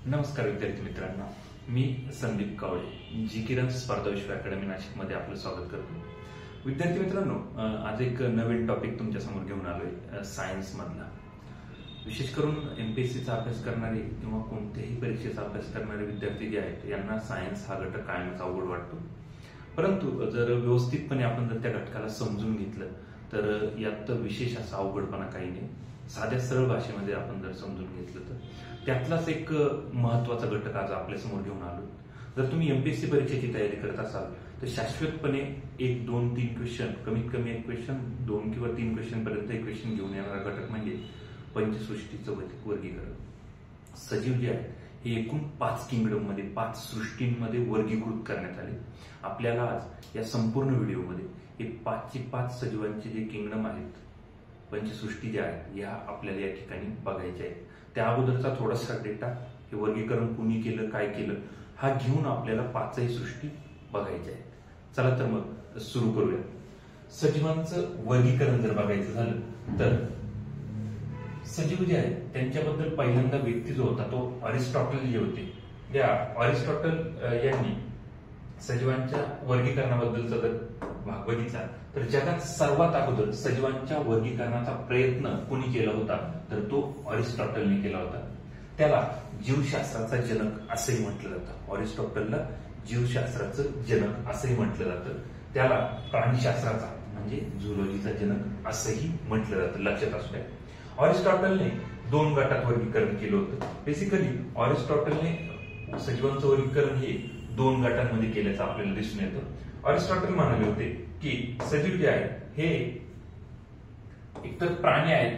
नमस्कार विद्यार्थी मित्रांनो, मी संदीप कावळे जी किरण स्पर्धा विश्व अकॅडमी नाशिकमध्ये आपलं स्वागत करतो. विद्यार्थी मित्रांनो, आज एक नवीन टॉपिक तुमच्या समोर घेऊन आलोय सायन्स मधला. विशेष करून एमपीएससीचा अभ्यास करणारे किंवा कोणत्याही परीक्षेचा अभ्यास करणारे विद्यार्थी जे आहेत यांना सायन्स हा घटक कायमच अवघड वाटतो. परंतु जर व्यवस्थितपणे आपण जर त्या घटकाला समजून घेतलं तर यात विशेष असा अवघडपणा काही नाही. साध्या सरळ भाषेमध्ये आपण जर समजून घेतलं तर त्यातलाच एक महत्वाचा घटक आज आपल्या समोर घेऊन आलो. जर तुम्ही एमपीएससी परीक्षेची तयारी करत असाल तर शाश्वतपणे 1, 2, 3 क्वेश्चन, कमीत कमी एक क्वेश्चन, 2 किंवा 3 क्वेश्चन पर्यंत एक क्वेश्चन घेऊन येणारा घटक म्हणजे पंचसृष्टीचं वर्गीकरण. सजीव जे आहे हे एकूण 5 किंगडम मध्ये 5 सृष्टींमध्ये वर्गीकृत करण्यात आले. आपल्याला आज या संपूर्ण व्हिडिओमध्ये हे 5चे 5 सजीवांचे जे किंगडम आहेत, पंचसृष्टी ज्या आहेत, या आपल्याला या ठिकाणी बघायच्या आहेत. त्या अगोदरचा थोडासा डेटा, हे वर्गीकरण कुणी केलं, काय केलं, हा घेऊन आपल्याला 5ही सृष्टी बघायच्या आहेत. चला तर मग सुरू करूया. सजीवांचं वर्गीकरण जर बघायचं झालं तर सजीव जे आहेत त्यांच्याबद्दल पहिल्यांदा व्यक्ती जो होता तो अरिस्टॉटल जे होते. या अरिस्टॉटल यांनी सजीवांच्या वर्गीकरणाबद्दलचा जर भाग बघितला तर जगात सर्वात अगोदर सजीवांच्या वर्गीकरणाचा प्रयत्न कोणी केला होता तर तो अरिस्टॉटलने केला होता. त्याला जीवशास्त्राचा जनक असंही म्हटलं जातं. अरिस्टॉटलला जीवशास्त्राचं जनक असंही म्हटलं जातं. त्याला प्राणीशास्त्राचा म्हणजे झुलॉजीचा जनक असंही म्हटलं जातं. लक्षात असू द्या, अरिस्टॉटलने 2 गटात वर्गीकरण केलं होतं. बेसिकली अरिस्टॉटलने सजीवांचं वर्गीकरण हे 2 गटांमध्ये केल्याचं आपल्याला दिसून येतं. अरिस्टॉटल म्हणाले होते की सजीव जे आहेत हे एकतर प्राणी आहेत,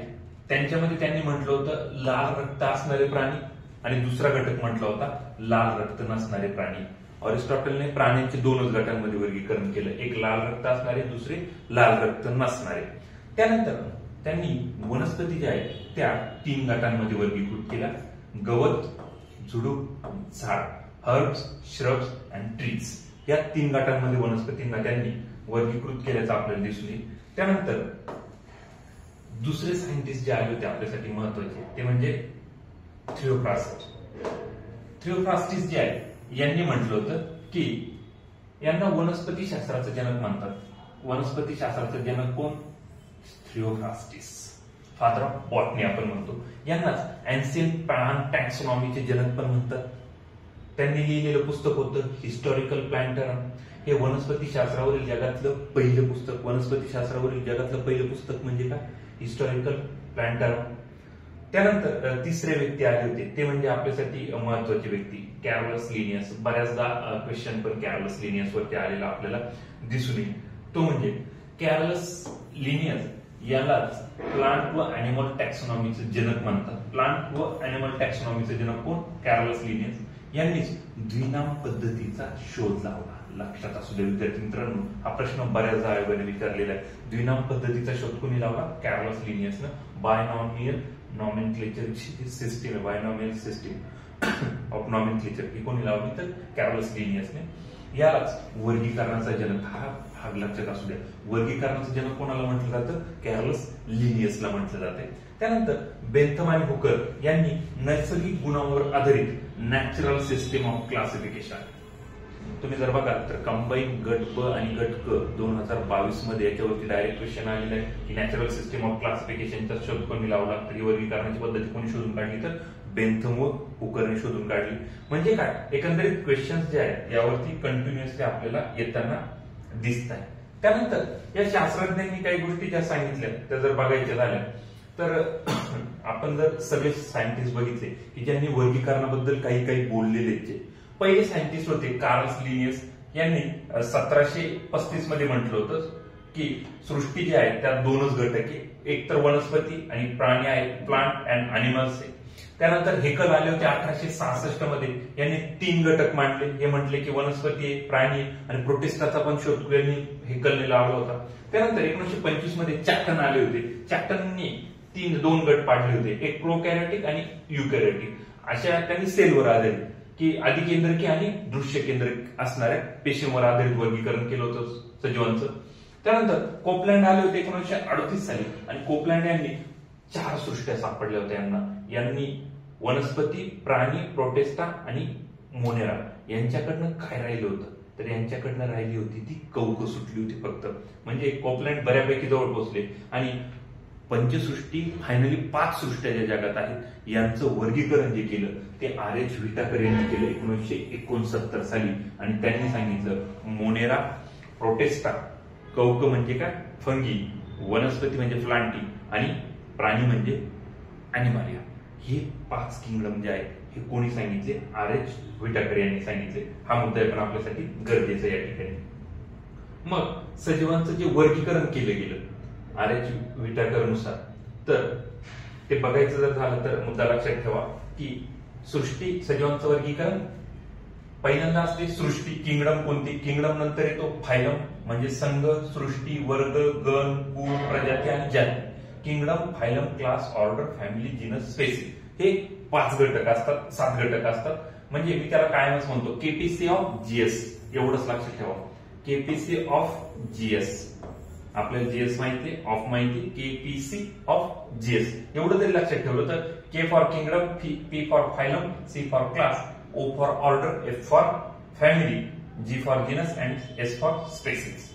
त्यांच्यामध्ये त्यांनी म्हटलं होतं लाल रक्त असणारे प्राणी, आणि दुसरा घटक म्हटला होता लाल रक्त नसणारे प्राणी. अरिस्टॉटलने प्राण्यांचे 2च गटांमध्ये वर्गीकरण केलं, एक लाल रक्त असणारे, दुसरे लाल रक्त नसणारे. त्यानंतर त्यांनी वनस्पती ज्या आहेत त्या 3 गटांमध्ये वर्गीकृत केल्या: गवत, झुडूप, झाड, हर्ब्स, श्रब्स अँड ट्रीज. या 3 गटांमध्ये वनस्पतींना त्यांनी वर्गीकृत केल्याचं आपल्याला दिसून येईल. त्यानंतर दुसरे सायंटिस्ट जे आले होते आपल्यासाठी महत्वाचे, ते म्हणजे थिओफ्रास्टस. थिओफ्रास्टिस जे आहे यांनी म्हटलं होतं की यांना वनस्पती शास्त्राचं जनक म्हणतात. वनस्पती शास्त्राचं जनक कोण? थिओफ्रास्टिस, फादर ऑफ बॉटनी आपण म्हणतो. यांनाच एन्शियंट प्लांट टॅक्सॉनॉमीचे जनक पण म्हणतात. त्यांनी लिहिलेलं पुस्तक होतं हिस्टॉरिकल प्लांटरम. हे वनस्पती शास्त्रावरील जगातलं पहिलं पुस्तक. वनस्पती शास्त्रावरील जगातलं पहिलं पुस्तक म्हणजे काय? हिस्टॉरिकल प्लांटरम. त्यानंतर तिसरे व्यक्ती आले होते, ते म्हणजे आपल्यासाठी महत्वाची व्यक्ती कॅरोलस लिनियस. बऱ्याचदा क्वेश्चन पण कॅरोलस लिनियस वरती आलेला आपल्याला दिसून येईल. तो म्हणजे कॅरोलस लिनियस यालाच प्लांट व अॅनिमल टॅक्सॉनॉमीचं जनक म्हणतात. प्लांट व अॅनिमल टॅक्सॉनॉमीचं जनक कोण? कॅरोलस लिनियस. यांनीच द्विनाम पद्धतीचा शोध लावला. लक्षात असू दे विद्यार्थी मित्रांनो, हा प्रश्न बऱ्याचदा आयोगाने विचारलेला आहे. द्विनाम पद्धतीचा शोध कोणी लावला? कॅरोलस लिनियसनं. बायनॉमियल नॉमेनक्लेचरची सिस्टीम आहे, बायनॉमियल सिस्टीम ऑफ नॉमेनक्लेचर, ही कोणी लावली? तर कॅरोलस लिनियसने. यालाच वर्गीकरणाचा जनक हा भाग लक्षात असू द्या. वर्गीकरणाचं जनक कोणाला म्हटलं जातं? कॅरोलस लिनियसला म्हटलं जाते. त्यानंतर बेंथम आणि हुकर यांनी नैसर्गिक गुणांवर आधारित नॅचरल सिस्टीम ऑफ क्लासिफिकेशन. तुम्ही जर बघाल तर कंबाईन गट ब आणि गट क 2022 मध्ये याच्यावरती डायरेक्ट क्वेश्चन आलेला आहे की नॅचरल सिस्टीम ऑफ क्लासिफिकेशनचा शोध कोणी लावला? तर ही वर्गीकरणाची पद्धती कोणी शोधून काढली? तर बेंथम व हुकरने शोधून काढली. म्हणजे काय, एकंदरीत क्वेश्चन जे आहेत यावरती कंटिन्युअसली आपल्याला येताना दिसत आहे. त्यानंतर या शास्त्रज्ञांनी काही गोष्टी ज्या सांगितल्या त्या जर बघायच्या झाल्या तर आपण जर सगळे सायंटिस्ट बघितले की ज्यांनी वर्गीकरणाबद्दल काही बोललेले, जे पहिले सायंटिस्ट होते कार्लस लिनियस. यांनी 1735 मध्ये म्हटलं होतं की सृष्टी जी आहे त्यात 2च घटक आहे, एक तर वनस्पती आणि प्राणी आहे, प्लांट अँड अॅनिमल्स आहे. त्यानंतर हेकल आले होते 1866 मध्ये. यांनी 3 घटक मांडले. हे म्हटले की वनस्पती आहे, प्राणी आहे, आणि प्रोटिस्टाचा पण शोध यांनी हेकलने लावला होता. त्यानंतर 1925 मध्ये चॅप्टन आले होते. चॅप्टननी 2 गट पाडले होते, एक प्रोकॅरियोटिक आणि युकॅरियोटिक. अशा त्यांनी सेलवर आधारित की अधिकेंद्रकी आणि दृश्य केंद्रिक असणाऱ्या पेशींवर आधारित वर्गीकरण केलं होतं सजीवांचं. त्यानंतर कोपलँड आले होते 1938 साली, आणि कोपलँड यांनी 4 सृष्ट्या सापडल्या होत्या यांना. यांनी वनस्पती, प्राणी, प्रोटेस्टा आणि मोनेरा यांच्याकडनं काय राहिलं होतं, तर यांच्याकडनं राहिली होती ती कवक सुटली होती फक्त. म्हणजे कोपलँड बऱ्यापैकी जवळ पोहोचले आणि पंचसृष्टी फायनली 5 सृष्ट्या ज्या जगात आहेत यांचं वर्गीकरण जे केलं ते R.H. व्हिटाकर यांनी केलं 1969 साली. आणि त्यांनी सांगितलं मोनेरा, प्रोटेस्टा, कवक म्हणजे काय फंगी, वनस्पती म्हणजे फ्लांटी आणि प्राणी म्हणजे अॅनिमालिया, हे 5 किंगडम जे आहेत हे कोणी सांगितले, R.H. व्हिटाकर यांनी सांगितले. हा मुद्दा पण आपल्यासाठी गरजेचा आहे या ठिकाणी. मग सजीवांचं जे वर्गीकरण केलं गेलं R.H. व्हिटाकर नुसार, तर ते बघायचं जर झालं तर मुद्दा लक्षात ठेवा की सृष्टी सजीवांचं वर्गीकरण पहिल्यांदा असते सृष्टी, किंगडम कोणती, किंगडम नंतर येतो फायलम म्हणजे संघ, सृष्टी, वर्ग, गण, कुळ, प्रजाती आणि जाती. Kingdom, phylum, class, order, family, genus, species हे 5 घटक असतात, 7 घटक असतात. म्हणजे मी त्याला कायमच म्हणतो केपीसी ऑफ जीएस, एवढंच लक्षात ठेवा, केपीसी ऑफ जीएस. आपल्याला जीएस माहिती, ऑफ माहिती, केपीसी ऑफ जीएस एवढं जरी लक्षात ठेवलं तर K for kingdom, P for phylum, C for class, O for order, F for family, G for genus and S for species.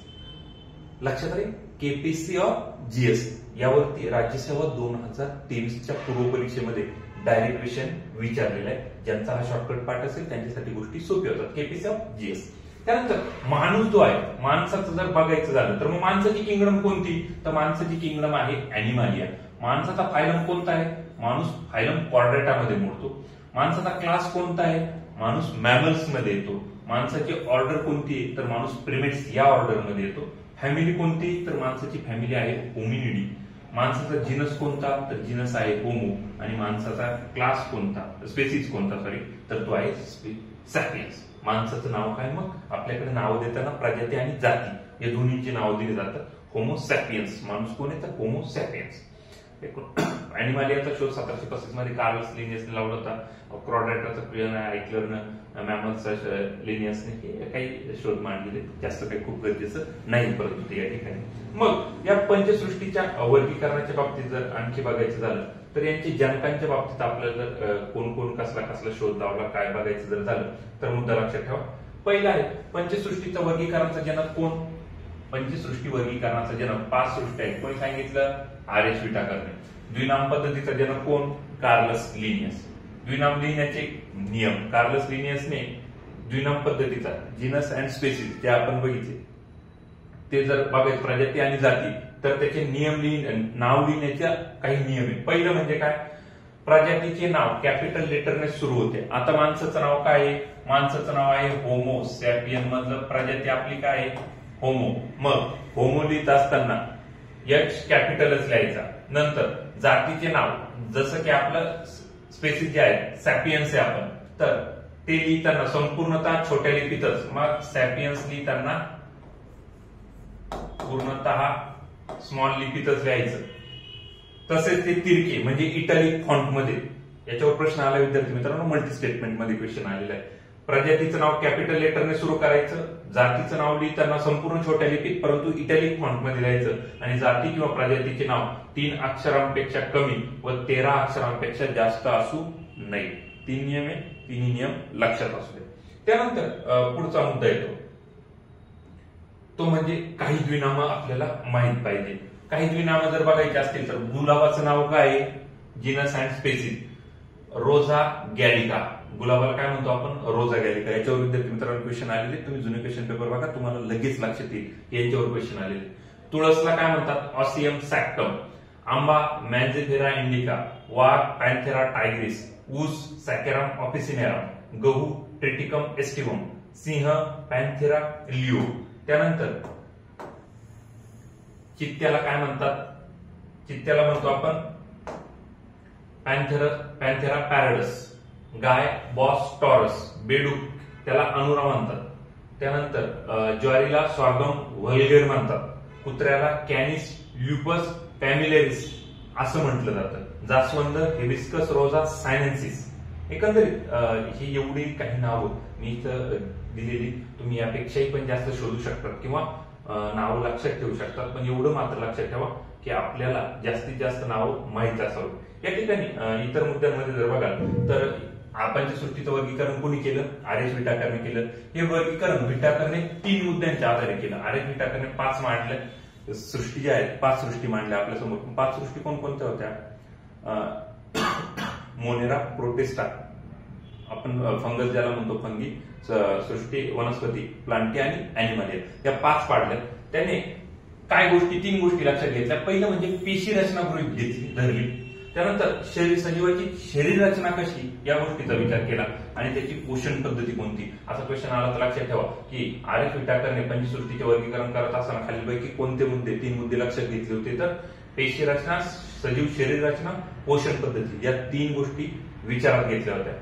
लक्षात राहील केपीसी ऑफ जीएस. यावरती राज्यसेवा 2023च्या पूर्व परीक्षेमध्ये डायरेक्ट क्वेश्चन विचारलेला आहे. ज्यांचा हा शॉर्टकट पार्ट असेल त्यांच्यासाठी गोष्टी सोप्या होतात. KPC of GS. त्यानंतर माणूस जो आहे, माणसाचं जर बघायचं झालं तर मग माणसाची किंगडम कोणती, तर माणसाची किंगडम आहे अॅनिमालिया. माणसाचा फायलम कोणता आहे, माणूस फायलम कॉर्डेटा मध्ये मोडतो. माणसाचा क्लास कोणता आहे, माणूस मॅमल्स मध्ये येतो. माणसाची ऑर्डर कोणती आहे, तर माणूस प्रिमेट्स या ऑर्डर मध्ये येतो. फॅमिली कोणती, तर माणसाची फॅमिली आहे होमिनिडी. माणसाचा जीनस कोणता, तर जीनस आहे होमो. आणि माणसाचा क्लास कोणता, स्पेसीज कोणता सॉरी, तर तो आहे सॅपियन्स. माणसाचं नाव काय, मग आपल्याकडे नाव देताना प्रजाती आणि जाती या दोन्हीची नाव दिली जातात. होमो सॅपियन्स, माणूस कोण आहे तर होमो सॅपियन्स. अॅनिमालियाचा शोध 1735 मध्ये कार्लस लिनियसने लावला होता. क्रॉडेटाचा प्रियन ऐकलरनं, मॅमल्सचा लिनियसने हे काही शोध मांडलेले, जास्त काही खूप गरजेचं नाही परंतु ते या ठिकाणी. मग या पंचसृष्टीच्या वर्गीकरणाच्या बाबतीत जर आणखी बघायचं झालं तर यांची जनकांच्या बाबतीत आपल्याला जर कोण कोण कसला कसला शोध लावला काय बघायचं जर झालं तर मुद्दा लक्षात ठेवा. पहिला आहे पंचसृष्टीचा वर्गीकरणाचा जनक कोण. पंचसृष्टी वर्गीकरणाचा जनक 5 सृष्ट्या आहेत. कोणी सांगितलं, R.H. व्हिटाकरने. द्विनाम पद्धतीचा जनक कोण, कार्लस लिनियस. द्विनाम लिहिण्याचे नियम कार्लस लिनियसने द्विनाम पद्धतीचा जीनस अँड स्पेसीज जे आपण बघितले ते जर बघायचे प्रजाती आणि जाती तर त्याचे नियम नाव लिहिण्याच्या काही नियम आहे. पहिलं म्हणजे काय, प्रजातीचे नाव कॅपिटल लेटरने सुरू होते. आता माणसाचं नाव काय आहे, माणसाचं नाव आहे होमो सॅपियन मधलं प्रजाती आपली काय आहे होमो. मग होमो लिहित असताना H कॅपिटलच लिहायचा. नंतर जातीचे नाव जसं की आपलं स्पेसिस जे आहे सॅपियन्स आहे आपण, तर ते लिहिताना संपूर्णतः छोट्या लिपीतच, मग सॅपियन्स लिहिताना पूर्णतः स्मॉल लिपीतच लिहायचं. तसेच ते तिरके म्हणजे इटॅलिक फॉन्ट मध्ये. याच्यावर प्रश्न आला विद्यार्थी मित्रांनो, मल्टी स्टेटमेंट मध्ये क्वेश्चन आलेला आहे. प्रजातीचं नाव कॅपिटल लेटरने सुरू करायचं, जातीचं नाव लिहिताना संपूर्ण छोट्या लिपीत परंतु इटॅलिक फॉन्ट मध्ये लिहायचं आणि जाती किंवा प्रजातीचे नाव 3 अक्षरांपेक्षा कमी व 13 अक्षरांपेक्षा जास्त असू नये. 3 नियम आहे, 3 नियम लक्षात असू दे. त्यानंतर पुढचा मुद्दा येतो तो म्हणजे काही द्विनामं आपल्याला माहित पाहिजे. काही द्विनामं जर बघायची असतील तर गुलाबाचं नाव काय आहे, जीनस अँड स्पेसीज रोजा गॅलिका. गुलाबाला काय म्हणतो आपण, रोजा गॅलिका. याच्यावर विद्यार्थी मित्रांनो क्वेश्चन आलेले, तुम्ही जुने क्वेश्चन पेपर बघा तुम्हाला लगेच लक्षात येईल यांच्यावर क्वेश्चन आलेले. तुळसला काय म्हणतात, ऑसियम सॅक्टम. आंबा मॅन्झेफेरा इंडिका. वाघ पॅन्थेरा टायग्रिस. ऊस सॅकेरम ऑफिसिनेरम. गहू ट्रिटिकम एस्टिवम. सिंह पॅन्थेरा लिओ. त्यानंतर चित्त्याला काय म्हणतात, चित्त्याला म्हणतो आपण पॅन्थेरा पॅरडस. गाय बॉस टॉरस. बेडूक त्याला अनुरा म्हणतात. त्यानंतर ज्वारीला स्वार्गम व्हल्गेर म्हणतात. कुत्र्याला कॅनिस ल्युपस फॅमिलेरिस असं म्हटलं जातं. जास्वंद हिबिस्कस रोजा सायनेन्सिस. एकंदरीत ही एवढी काही नावं मी इथं दिलेली, तुम्ही यापेक्षाही पण जास्त शोधू शकतात किंवा नावं लक्षात ठेवू शकतात. पण एवढं मात्र लक्षात ठेवा की आपल्याला जास्तीत जास्त नावं माहीत असावं। या ठिकाणी इतर मुद्द्यांमध्ये जर बघाल तर पंचसृष्टीचं वर्गीकरण कोणी केलं? आर.एच. व्हिटाकरने केलं। हे वर्गीकरण व्हिटाकरने 3 मुद्द्यांच्या आधारे केलं। आर.एच. व्हिटाकरने 5 मांडले सृष्टी ज्या आहेत, 5 सृष्टी मांडल्या आपल्या समोर। 5 सृष्टी कोणकोणत्या होत्या? मोनेरा, प्रोटिस्टा, आपण फंगस ज्याला म्हणतो, फंगी, सृष्टी, वनस्पती, प्लांटी आणि अॅनिमलिया, या 5 पाडल्या त्याने। काय गोष्टी, 3 गोष्टी लक्षात घेतल्या। पहिलं म्हणजे पेशी रचना गृहीत धरली, त्यानंतर सजीवाची शरीर रचना कशी या गोष्टीचा विचार केला आणि त्याची पोषण पद्धती कोणती, असा क्वेश्चन आला तर लक्षात ठेवा की आर.एच. व्हिटाकरने पंचसृष्टीचे वर्गीकरण करत असताना खालीलपैकी कोणते मुद्दे, 3 मुद्दे लक्षात घेतले होते? तर पेशी रचना, सजीव शरीर रचना, पोषण पद्धती, या 3 गोष्टी विचारात घेतल्या होत्या।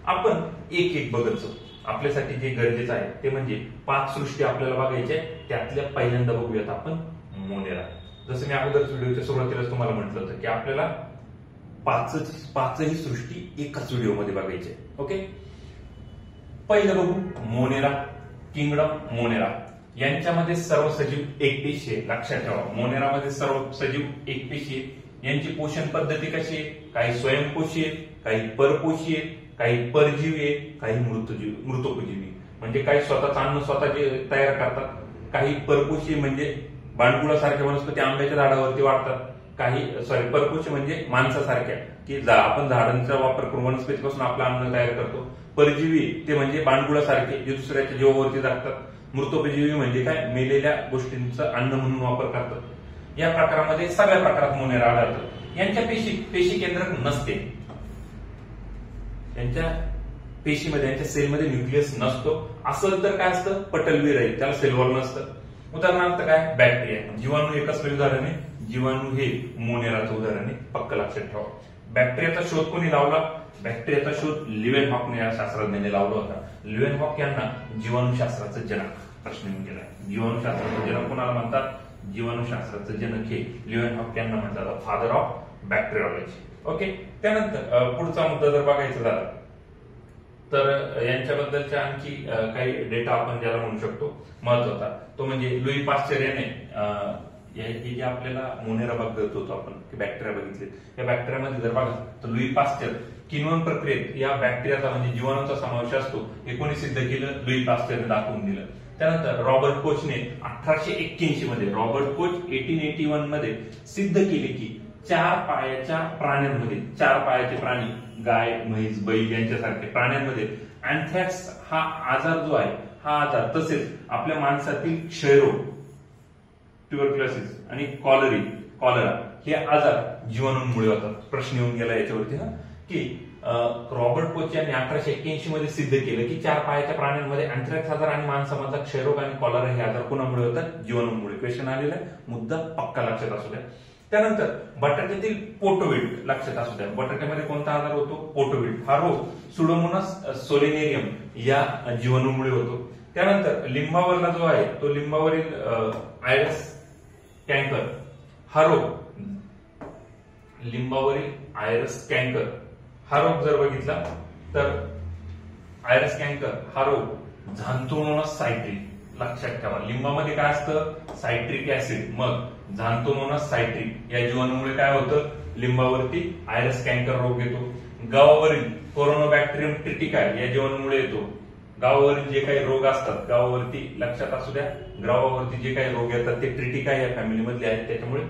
आपण एक एक बघत जाऊ। आपल्यासाठी जे गरजेचं आहे ते म्हणजे 5 सृष्टी आपल्याला बघायच्या, त्यातल्या पहिल्यांदा बघूयात आपण मोनेरा। जसं मी अगोदर व्हिडिओच्या सुरुवातीलाच तुम्हाला म्हटलं होतं की आपल्याला 5ही सृष्टी एकाच व्हिडिओमध्ये बघायची आहे। ओके, पहिलं बघू मोनेरा, किंगडम मोनेरा। यांच्यामध्ये सर्व सजीव एकपेशीय, लक्षात ठेवा। मोनेरामध्ये सर्व सजीव एकपेशीय। यांची पोषण पद्धती कशी आहे? काही स्वयंपोषी आहे, काही परपोषी आहे, काही परजीवी आहे, काही मृतोपजीवी। म्हणजे काही स्वतःच अन्न स्वतः जे तयार करतात, काही परपोषी म्हणजे बांडगुळासारख्या वनस्पती आंब्याच्या झाडावरती वाढतात, काही परपोषी म्हणजे माणसासारख्या की आपण झाडांचा वापर करून वनस्पतीपासून आपलं अन्न तयार करतो। परजीवी ते म्हणजे बांडगुळासारखे जे दुसऱ्याच्या जीवावरती जगतात। मृतोपजीवी म्हणजे काय? मेलेल्या गोष्टींचा अन्न म्हणून वापर करतात। या प्रकारामध्ये सगळ्या प्रकारात मोनेरा आढळतात। यांच्या पेशी केंद्रक नसते, यांच्या पेशीमध्ये, यांच्या सेलमध्ये न्यूक्लियस नसतो। असं तर काय असतं? पटलवीर आहे, त्याला सेल वॉल नसतं। उदाहरणार्थ काय? बॅक्टेरिया, जीवाणू हे कसलं उदाहरण आहे? जीवाणू हे मोनेराचं उदाहरण आहे, पक्क लक्षात ठेवा। बॅक्टेरियाचा शोध कोणी लावला? बॅक्टेरियाचा शोध लिवेनहॉकने या शास्त्रज्ञाने लावला होता। लिवेनहॉक यांना जीवाणूशास्त्राचं जनक प्रश्न येऊन गेला। जीवाणूशास्त्राचं जनक कोणाला म्हणतात? जीवाणूशास्त्राचं जनक हे लिवेनहॉक यांना म्हणतात फादर ऑफ बॅक्टेरियोलॉजी। ओके, त्यानंतर पुढचा मुद्दा जर बघायचा झाला तर यांच्याबद्दलच्या आणखी काही डेटा आपण ज्याला म्हणू शकतो महत्वाचा, तो म्हणजे लुई पाश्चर याने हे जे आपल्याला मोनेरा बघत होतो आपण की बॅक्टेरिया बघितले, या बॅक्टेरियामध्ये जर बघा तर लुई पाश्चर किण्वन प्रक्रियेत या बॅक्टेरियाचा म्हणजे जीवाणूचा समावेश असतो हे कोणी सिद्ध केलं? लुई पाश्चरने दाखवून दिलं। त्यानंतर रॉबर्ट कोचने 1881 मध्ये, रॉबर्ट कोच 1881 मध्ये सिद्ध केले की 4 पायाच्या प्राण्यांमध्ये, 4 पायाचे प्राणी, गाय, म्हैस, बैल यांच्यासारखे प्राण्यांमध्ये अँथ्रॅक्स हा आजार जो आहे, हा आजार, तसेच आपल्या माणसातील क्षयरोग, ट्युबरक्युलोसिस आणि कॉलरा हे आजार जीवाणूंमुळे होतात। प्रश्न येऊन गेला याच्यावरती की रॉबर्ट कोच यांनी 1881 मध्ये सिद्ध केलं की 4 पायाच्या प्राण्यांमध्ये अँथ्रॅक्स आजार आणि माणसामधला क्षयरोग आणि कॉलरा हे आजार कोणामुळे होतात? जीवाणूंमुळे। क्वेश्चन आलेला आहे, मुद्दा पक्का लक्षात असू द्या। त्यानंतर बटाट्यातील पोटोविल्ट लक्षात असू द्या। बटाट्यामध्ये कोणता आजार होतो? पोटोविल्ट। हा रोग सुडोमोनास सोलेनेरियम या जीवाणूमुळे होतो। त्यानंतर लिंबावरला जो आहे तो लिंबावरील आयरस कॅन्कर हा रोग, लिंबावरील आयरस कॅन्कर हा रोग जर बघितला तर आयरस कॅन्कर हा रोग झांथोमोनास सायट्रिक, लक्षात ठेवा। लिंबामध्ये काय असतं? सायट्रिक ऍसिड, मग झांथोमोनास सायट्रिक या जीवाणूमुळे काय होतं? लिंबावरती आयरस कॅन्कर रोग येतो। गावावरील कोरोनाबॅक्टेरियम ट्रिटिकाय या जीवाणूमुळे येतो। गावावरील जे काही रोग असतात, गावावरती लक्षात असू द्या, गावावरती जे काही रोग येतात ते ट्रिटिकाय या फॅमिलीमधले आहेत, त्याच्यामुळे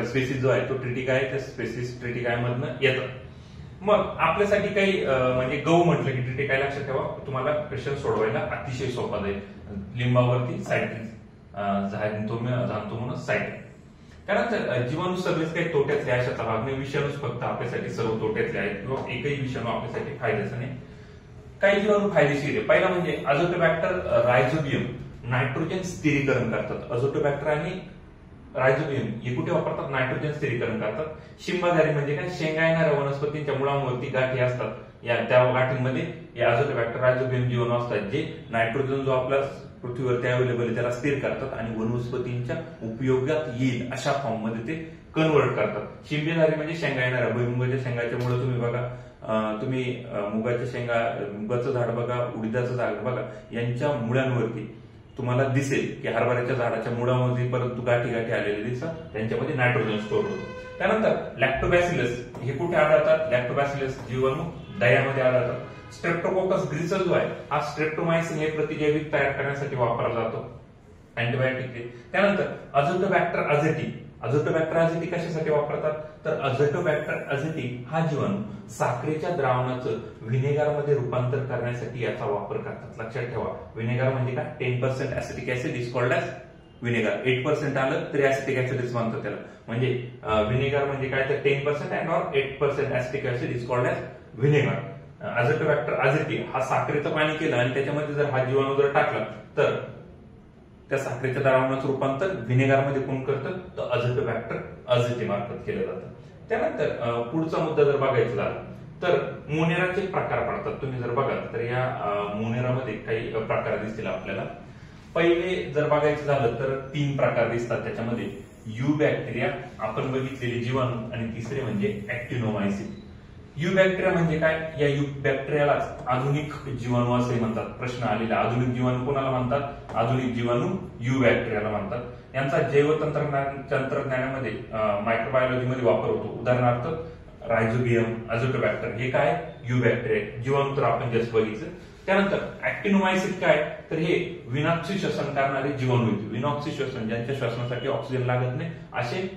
स्पेसिस जो आहे तो ट्रिटिकाय, त्या स्पेसिस ट्रिटिकाय मधनं येतात। मग आपल्यासाठी काही म्हणजे गहू म्हटलं की ट्रिटिकाय लक्षात ठेवा, तुम्हाला क्वेश्चन सोडवायला अतिशय सोपा जाईल। लिंबावरती सायट्रिक, झांथोमोनास सायट्रिक। त्यानंतर जीवाणू सगळेच काही तोट्यातले अशाचा भाग नाही, विषाणूच फक्त आपल्यासाठी सर्व तोट्यातले आहेत किंवा एकही विषाणू आपल्यासाठी फायद्याचा नाही। काही जीवाणू फायदेशीर आहे। पहिला म्हणजे अझोटोबॅक्टर रायझोबियम नायट्रोजन स्थिरीकरण करतात। अझोटोबॅक्टर आणि रायझोबियम हे कुठे वापरतात? नायट्रोजन स्थिरीकरण करतात। शिंबाधारी म्हणजे काय? शेंगा येणाऱ्या वनस्पतींच्या मुळांवरती गाठी असतात, या त्या गाठींमध्ये हे अझोटोबॅक्टर रायझोबियम जीवाणू असतात, जे नायट्रोजन जो आपला पृथ्वीवरती अवेलेबल आहे त्याला स्थिर करतात आणि वनस्पतींच्या उपयोगात येईल अशा फॉर्म मध्ये ते कन्वर्ट करतात। शिंबेधारी म्हणजे शेंगा येणाऱ्या, भुईमुगाच्या शेंगाच्या मुळे तुम्ही बघा, तुम्ही मुगाच्या शेंगा, मुगाचं झाड बघा, उडीदाचं झाड बघा, यांच्या मुळांवरती तुम्हाला दिसेल की हरभऱ्याच्या झाडाच्या मुळामध्ये परंतु गाठी गाठी आलेले दिसतात, त्यांच्यामध्ये नायट्रोजन स्टोअर होतो. त्यानंतर लॅक्टोबॅसिलस हे कुठे आढळतात? लॅक्टोबॅसिलस जीवाणू दह्यामध्ये आढळतात. स्ट्रेप्टोकोकस ग्रिसल जो आहे हा स्ट्रेप्टोमायसिन हे प्रतिजैविक तयार करण्यासाठी वापरला जातो अँटीबायोटिक. त्यानंतर अझोटोबॅक्टर अझेटी. अझोटोबॅक्टर अझेटी कशासाठी वापरतात? तर अझोटोबॅक्टर अझेटी हा जीवाणू साखरेच्या द्रावणाचं व्हिनेगारमध्ये रूपांतर करण्यासाठी याचा वापर करतात. लक्षात ठेवा, व्हिनेगार म्हणजे काय? 10% acetic acid is called as vinegar. 8% आलं तरी ऍसिटिक ऍसिड म्हणतात त्याला. म्हणजे व्हिनेगार म्हणजे काय? तर 10% and or 8% acetic acid is called as vinegar. Azotobacter aceti हा साखरेचं पाणी केलं आणि त्याच्यामध्ये जर हा जीवाणू जर टाकला तर त्या साखरेच्या द्रावणाचं रूपांतर व्हिनेगारमध्ये कोण करतं? तर अझोटोबॅक्टर अझेटी मार्फत केलं जातं. त्यानंतर पुढचा मुद्दा जर बघायचा झाला तर मोनेराचे प्रकार पडतात. तुम्ही जर बघाल तर या मोनेरामध्ये काही प्रकार दिसतील आपल्याला. पहिले जर बघायचं झालं तर 3 प्रकार दिसतात त्याच्यामध्ये. यू बॅक्टेरिया, आपण बघितलेले जीवाणू, आणि तिसरे म्हणजे ऍक्टिनोमायसिन. यू बॅक्टेरिया म्हणजे काय? या यू बॅक्टेरियालाच आधुनिक जीवाणू असे म्हणतात. प्रश्न आलेला, आधुनिक जीवाणू कोणाला म्हणतात? आधुनिक जीवाणू यू बॅक्टेरियाला म्हणतात. यांचा तंत्रज्ञानामध्ये मायक्रोबायोलॉजीमध्ये वापर होतो. उदाहरणार्थ रायझोबियम, अझोटोबॅक्टर हे काय? यू बॅक्टेरिया जीवाणू तर आपण जस्ट बघितलं. त्यानंतर ऍक्टिनोमायसिन काय? तर हे विनाक्षी श्वसन करणारे जीवाणू आहेत. विनाक्षी श्वसन, ज्यांच्या श्वसनासाठी ऑक्सिजन लागत नाही असे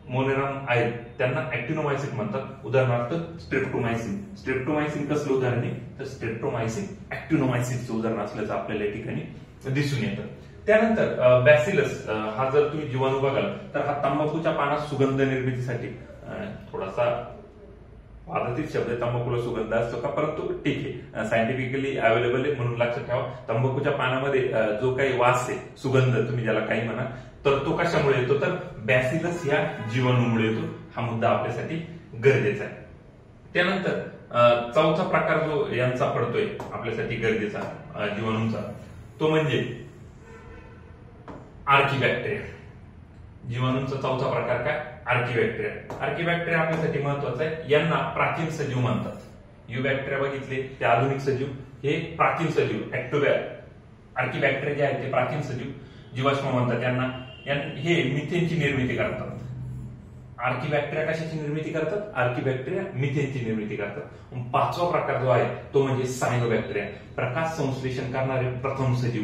मोनेरम आहेत, त्यांना ऍक्टिनोमायसिन म्हणतात. उदाहरणार्थ स्ट्रेप्टोमायसिन. स्ट्रेप्टोमायसिन कसलं उदाहरण आहे? तर स्ट्रेप्टोमायसिन ऍक्टिनोमायसिनचं उदाहरण असल्याचं आपल्याला या ठिकाणी दिसून येतं. त्यानंतर बॅसिलस हा जर तुम्ही जीवाणू बघाल तर हा तंबाखूच्या पानात सुगंध निर्मितीसाठी, थोडासा वादातीत शब्द आहे, तंबाखूला सुगंध असतो का? परंतु ठीक आहे, सायंटिफिकली अवेलेबल आहे म्हणून लक्षात ठेवा. तंबाखूच्या पानामध्ये जो काही वास आहे, सुगंध तुम्ही ज्याला काही म्हणा, तर तो कशामुळे येतो? तर बॅसिलस या जीवाणूमुळे येतो. हा मुद्दा आपल्यासाठी गरजेचा आहे. त्यानंतर चौथा प्रकार जो यांचा पडतोय आपल्यासाठी गरजेचा जीवाणूंचा, तो म्हणजे आर्कीबॅक्टेरिया. जीवाणूंचा चौथा प्रकार काय? आर्कीबॅक्टेरिया. आर्कीबॅक्टेरिया आपल्यासाठी महत्वाचा आहे. यांना प्राचीन सजीव म्हणतात. यू बॅक्टेरिया बघितले ते आधुनिक सजीव, हे प्राचीन सजीव आर्कीबॅक्टेरिया जे आहेत ते प्राचीन सजीव जीवाश्म म्हणतात यांना. हे मिथेनची निर्मिती करतात. आर्कीबॅक्टेरिया कशाची निर्मिती करतात? आर्कीबॅक्टेरिया मिथेनची निर्मिती करतात. पाचवा प्रकार जो आहे तो म्हणजे सायनोबॅक्टेरिया. प्रकाश संश्लेषण करणारे प्रथम सजीव.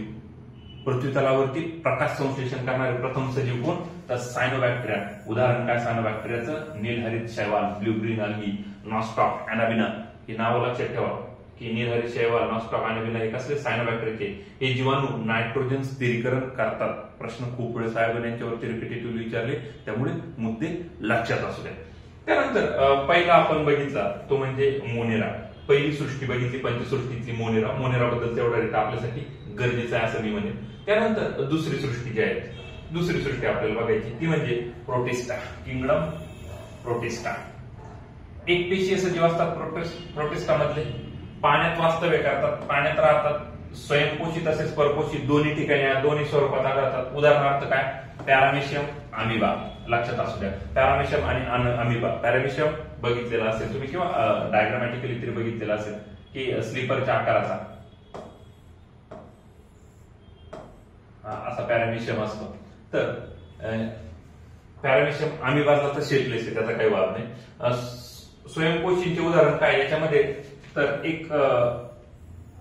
पृथ्वी तलावरती प्रकाश संश्लेषण करणारे प्रथम सजीव कोण? तर सायनोबॅक्टेरिया. उदाहरण काय सायनोबॅक्टेरियाचं? नीलहरित शैवाल, ब्ल्यू ग्रीन अल्गी, नॉस्टॉक, अॅनाबिना ही नावं लक्षात ठेवा की नीलहरित शैवाल, नॉस्टॉक, अॅनाबिना हे कसले? सायनोबॅक्टेरियाचे. हे जीवाणू नायट्रोजन स्थिरीकरण करतात. प्रश्न खूप वेळेस साहेबांनी यांच्यावरती रिपिटेटिव्हली विचारले, त्यामुळे मुद्दे लक्षात असू द्या. त्यानंतर पहिला आपण बघितला तो म्हणजे मोनेरा. पहिली सृष्टी बघितली पंचसृष्टीतली मोनेरा. मोनेराबद्दल तेवढा डेटा आपल्यासाठी गरजेचा आहे असं मी म्हणेन. त्यानंतर दुसरी सृष्टी जी आहे, दुसरी सृष्टी आपल्याला बघायची ती म्हणजे प्रोटिस्टा. Kingdom protista. एक पेशीय सजीव असतात प्रोटिस्टा मधले. पाण्यात वास्तव्य करतात, पाण्यात राहतात. स्वयंपोषी तसेच परपोषी दोन्ही ठिकाणी दोन्ही स्वरूपात आढळतात. उदाहरणार्थ काय? Paramecium, amoeba. लक्षात असू द्या, पॅरामेशियम आणि अमिबा. पॅरामेशियम बघितलेला असेल तुम्ही किंवा डायग्रामॅटिकली तरी बघितलेला असेल की स्लीपरच्या आकाराचा असा पॅरामेशियम असतो. तर पॅरामेशियम अमिबाचा तर शेपलेस आहे, त्याचा काही वाद नाही. स्वयंपोषीचे उदाहरण काय याच्यामध्ये? तर एक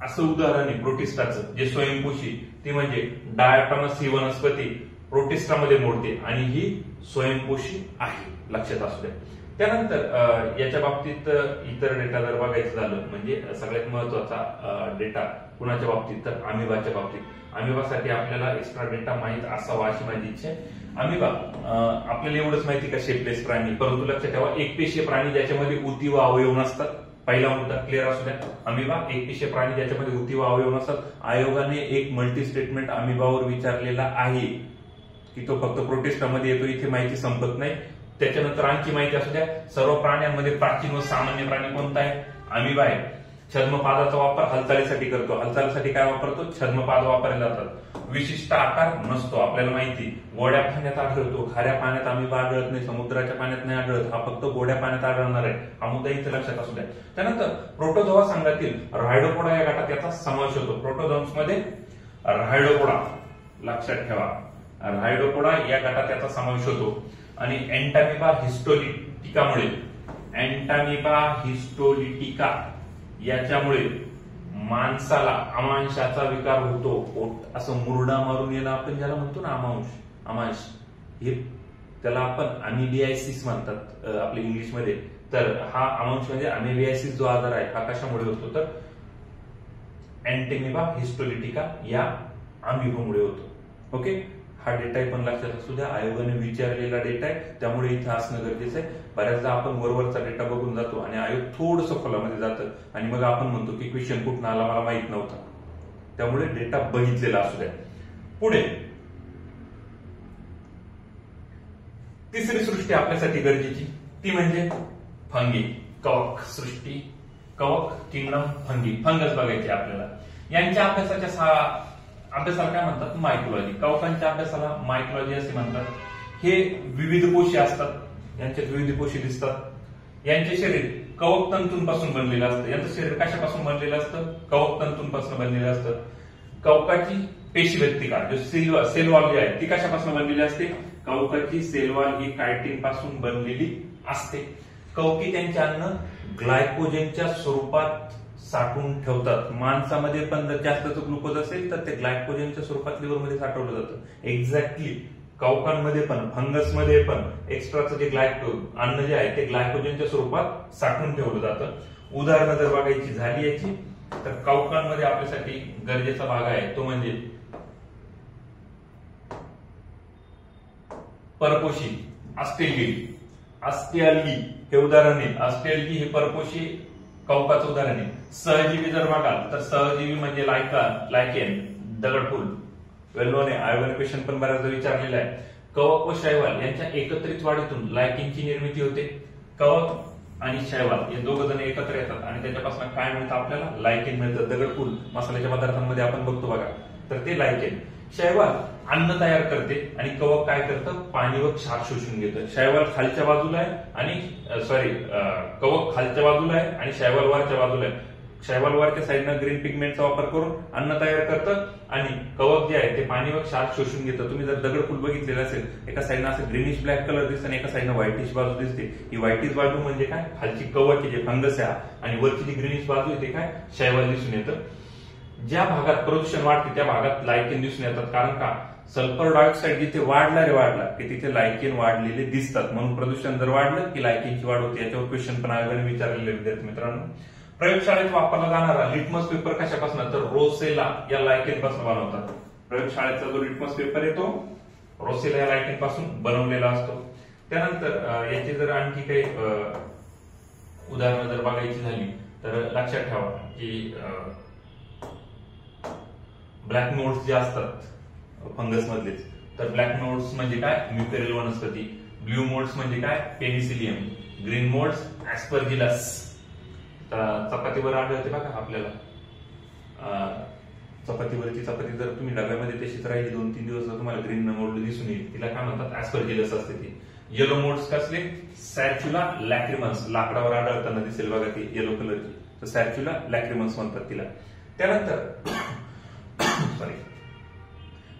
असं उदाहरण आहे प्रोटिस्टाचं जे स्वयंपोषी, ते म्हणजे डायटॉमस ही वनस्पती प्रोटिस्टामध्ये मोडते आणि ही स्वयंपोषी आहे. लक्षात असू द्या. त्यानंतर याच्या बाबतीत इतर डेटा जर बघायचं झालं म्हणजे सगळ्यात महत्वाचा डेटा कुणाच्या बाबतीत? तर अमिबाच्या बाबतीत. अमिबासाठी आपल्याला एक्स्ट्रा डेटा माहित असावा अशी माझी इच्छा आहे. अमिबा आपल्याला एवढंच माहिती का शेपलेस प्राणी, परंतु लक्षात ठेवा एकपेशीय प्राणी ज्याच्यामध्ये ऊती व अवयव नसतात. पहिला मुद्दा क्लिअर असू द्या. अमिबा एकपेशीय प्राणी ज्याच्यामध्ये ऊती व अवयव नसतात. आयोगाने एक मल्टी स्टेटमेंट अमिबावर विचारलेला आहे की तो फक्त प्रोटिस्टामध्ये येतो, इथे माहिती संपत नाही. त्याच्यानंतर आणखी माहिती असू द्या. सर्व प्राण्यांमध्ये प्राचीन व सामान्य प्राणी कोणता आहे? अमिबा आहे. छद्मपादाचा वापर हालचालीसाठी करतो. हालचालीसाठी काय वापरतो? छद्मपाद वापरले जातात. विशिष्ट आकार नसतो. आपल्याला माहिती गोड्या पाण्यात आढळतो, खाऱ्या पाण्यात अमिबा आढळत नाही, समुद्राच्या पाण्यात नाही आढळत. हा फक्त गोड्या पाण्यात आढळणार आहे. हा मुद्दा इथे लक्षात असू द्या. त्यानंतर प्रोटोझोआ संघातील रायडोपोडा या गटात याचा समावेश होतो. प्रोटोझोन्स मध्ये रायडोपोडा लक्षात ठेवा, रायडोपोडा या गटात त्याचा समावेश होतो. आणि एंटामिबा हिस्टोलिटिकामुळे, एंटामिबा हिस्टोलिटिका याच्यामुळे माणसाला आमांशाचा विकार होतो. पोट असं मुरडा मारून येणं आपण ज्याला म्हणतो ना आमांश, हे त्याला आपण अमिबियासिस म्हणतात आपल्या इंग्लिशमध्ये. तर हा आमांश म्हणजे अमिबियासिस जो आजार आहे हा कशामुळे होतो, तर एंटामिबा हिस्टोलिटिका या अमिबोमुळे होतो. ओके, हा डेटा पण लक्षात असू द्या, आयोगाने विचारलेला डेटा आहे, त्यामुळे इथे असणं गरजेचं आहे. बऱ्याचदा आपण वरवरचा डेटा बघून जातो आणि आयोग थोडंसं खोलामध्ये जातं आणि मग आपण म्हणतो की क्वेश्चन कुठून आला मला माहित नव्हता. त्यामुळे डेटा बघितलेला असू द्या. पुढे तिसरी सृष्टी आपल्यासाठी गरजेची ती म्हणजे फंगी, कवक सृष्टी, कवक किंगडम फंगी, फंगस बघायची आपल्याला. यांच्या अभ्यासाला काय म्हणतात, मायकोलॉजी. कवकांच्या अभ्यासाला मायकोलॉजी असे म्हणतात. हे विविध कोशी असतात, यांच्यात विविध कोशी दिसतात. यांचे शरीर कवक तंतूंपासून बनलेलं असतं. यांचं शरीर कशापासून बनलेलं असतं, कवक तंतूंपासून बनलेलं असतं. कवकाची पेशीव्यक्तिका जो सेलवॉल जी आहे ती कशापासून बनलेली असते, कवकाची सेलवॉल ही कायटिन पासून बनलेली असते. कवकी त्यांचे अन्न ग्लायकोजनच्या स्वरूपात साठवून ठेवतात. माणसामध्ये पण जर जास्त ग्लुकोज असेल तर ते ग्लायकोजनच्या स्वरूपात लिव्हरमध्ये साठवलं जातं. एक्झॅक्टली कवकांमध्ये पण, फंगसमध्ये पण एक्स्ट्राचं जे अन्न जे आहे ते ग्लायकोजनच्या स्वरूपात साठवून ठेवलं जातं. उदाहरणं जर बघायची झाली याची, तर कवकांमध्ये आपल्यासाठी गरजेचा भाग आहे तो म्हणजे परपोशी, अस्टिअल्गी हे उदाहरण आहे. अस्टिअल्गी हे परपोशी कवकाचं उदाहरण आहे. सहजीवी जर बघाल तर सहजीवी म्हणजे लायकेन, दगडफूल, वेल आहे. आयोगाने क्वेश्चन पण बऱ्याचदा विचारलेला आहे. कवक व शैवाल यांच्या एकत्रित वाढीतून लायकेनची निर्मिती होते. कवक आणि शैवाल हे दोघं जण एकत्र येतात आणि त्याच्यापासून काय मिळतं आपल्याला, लायकेन मिळतं. दगडफूल मसाल्याच्या पदार्थांमध्ये आपण बघतो बघा, तर ते लायकेन. शैवाल अन्न तयार करते आणि कवक काय करतं, पाणी व क्षार शोषून घेतं. शैवाल खालच्या बाजूला आहे आणि कवक खालच्या बाजूला आहे आणि शैवाल वरच्या बाजूला आहे. शैवाल वरच्या साईडनं ग्रीन पिगमेंटचा वापर करून अन्न तयार करतं आणि कवक जे आहे ते पाणी व क्षार शोषून घेतं. तुम्ही जर दगडफूल बघितलेलं असेल, एका साईडनं असं ग्रीनिश ब्लॅक कलर दिसतं आणि एका साईडनं व्हाईटिश बाजू दिसते. ही व्हाईटिश बाजू म्हणजे काय, खालची कवक जे फंगस आहे आणि वरची जी ग्रीनिश बाजू आहे ते काय, शैवाल दिसून येतं. ज्या भागात प्रदूषण वाढते त्या भागात लायकेन दिसून येतात. कारण का, सल्फर डायऑक्साईड जिथे वाढला की तिथे लायकेन वाढलेले दिसतात. म्हणून प्रदूषण जर वाढलं की लायकेनची वाढ होते. याच्यावर क्वेश्चन पण आयोगाने विचारलेले विद्यार्थी मित्रांनो. प्रयोगशाळेत वापरला जाणारा लिटमस पेपर कशापासून, तर रोसेला या लायकेन पासून बनवतात. प्रयोगशाळेचा जो लिटमस पेपर आहे तो रोसेला या लायकेन पासून बनवलेला असतो. त्यानंतर याची जर आणखी काही उदाहरणं जर बघायची झाली तर लक्षात ठेवा की ब्लॅक नोट्स जे असतात फंगस मधलेच, तर ब्लॅक नोट्स म्हणजे काय, म्युकरेल वनस्पती. ब्ल्यू मोल्ड्स म्हणजे काय, पेनिसिलियम. Green moulds Aspergillus. चपातीवर आढळते बघा आपल्याला. चपातीवरची चपाती जर तुम्ही डब्यामध्ये तशीच राहिली 2-3 दिवस तर तुम्हाला ग्रीन मोल्ड दिसून येईल. तिला काय म्हणतात, ऍस्परजिलस असते ती. येलो मोल्ड्स कसले, सॅर्च्युला लॅक्रिमन्स. लाकडावर आढळताना दिसेल बघा ती येलो कलरची, तर सॅर्च्युला लॅक्रिमन्स म्हणतात तिला. त्यानंतर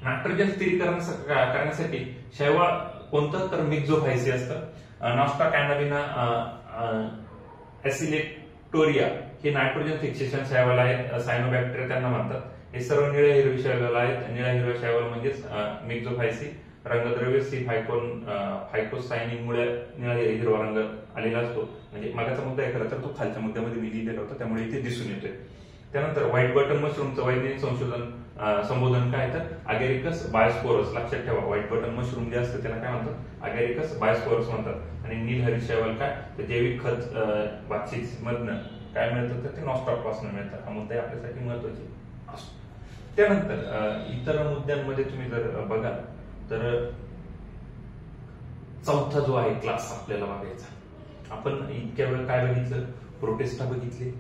नायट्रोजन स्थिरीकरण करण्यासाठी शैवाल कोणतं, तर मिक्झोफायसी असतं. नॉस्टा कॅनाबिना ऍसिलेटोरिया हे नायट्रोजन फिक्सेशन शैवाल आहेत. सायनोबॅक्टेरिया त्यांना म्हणतात. हे सर्व निळ्या हिरवी शैवाल आहेत. निळ्या हिरव्या शैवाल म्हणजेच मिक्झोफायसी. रंगद्रव्य सी फायकोसायनिन मुळे निळा हिरवा रंग आलेला असतो. म्हणजे मागाचा मुद्दा आहे खरं तर तो खालच्या मुद्द्यामध्ये मी लिहिलेला होता, त्यामुळे इथे दिसून येतोय. त्यानंतर व्हाईट बटन मशरूमचं वैज्ञानिक संबोधन काय, तर अगॅरिकस बायोस्पोरस. लक्षात ठेवा, व्हाईट बटन मशरूम जे असतं त्याला काय म्हणतात, अगॅरिकस बायोस्पोरस म्हणतात. आणि नीलहरित शैवाल काय, तर जैविक खत वातशीत मधनं काय मिळतं, तर ते नॉस्टॉक पासून मिळतं. हा मुद्दा आपल्यासाठी महत्वाचे असतो. त्यानंतर इतर मुद्द्यांमध्ये तुम्ही जर बघाल तर चौथा जो आहे क्लास आपल्याला बघायचा. आपण इतक्या वेळ काय बघितलं, प्रोटेस्टा बघितले,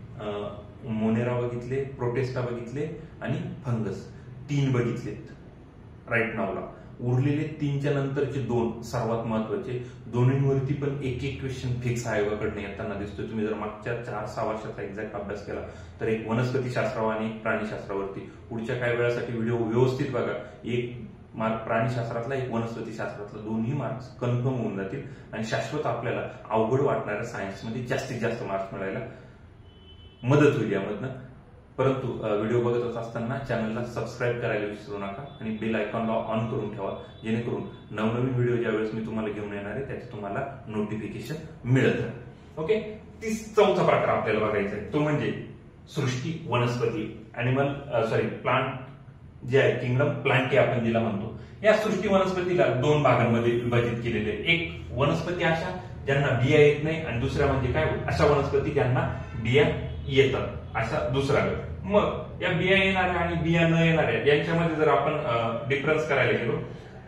मोनेरा बघितले, प्रोटेस्टा बघितले आणि फंगस 3 बघितलेत राईट नावला. उरलेले 3च्या नंतरचे 2 सर्वात महत्वाचे, दोन्हींवरती पण एक एक क्वेश्चन फिक्स आयोगाकडनं येताना दिसतोय. तुम्ही जर मागच्या 4-6 वर्षाचा एक्झॅक्ट अभ्यास केला तर एक वनस्पती शास्त्रावर आणि प्राणीशास्त्रावरती पुढच्या काही वेळासाठी व्हिडिओ व्यवस्थित बघा. एक मार्क प्राणीशास्त्रातला, एक वनस्पती शास्त्रातला, दोन्ही मार्क्स कन्फर्म होऊन जातील आणि शाश्वत आपल्याला अवघड वाटणाऱ्या सायन्समध्ये जास्तीत जास्त मार्क्स मिळायला मदत होईल यामधनं. परंतु व्हिडिओ बघत असताना चॅनलला सबस्क्राईब करायला विसरू नका आणि बेल आयकॉनला ऑन करून ठेवा, जेणेकरून नवनवीन व्हिडिओ ज्यावेळेस मी तुम्हाला घेऊन येणार आहे त्याचे तुम्हाला नोटिफिकेशन मिळत राहील. ओके, 34 प्रकार आपल्याला बघायचा आहे, तो म्हणजे सृष्टी वनस्पती, प्लांट जे आहे, किंगडम प्लांटी आपण जिला म्हणतो. या सृष्टी वनस्पतीला 2 भागांमध्ये विभाजित केलेले आहे. एक वनस्पती अशा ज्यांना बिया येत नाही आणि दुसऱ्या म्हणजे काय, अशा वनस्पती ज्यांना बिया येतात, असा दुसरा गट. मग या बिया येणाऱ्या आणि बिया न येणाऱ्या यांच्यामध्ये जर आपण डिफरन्स करायला गेलो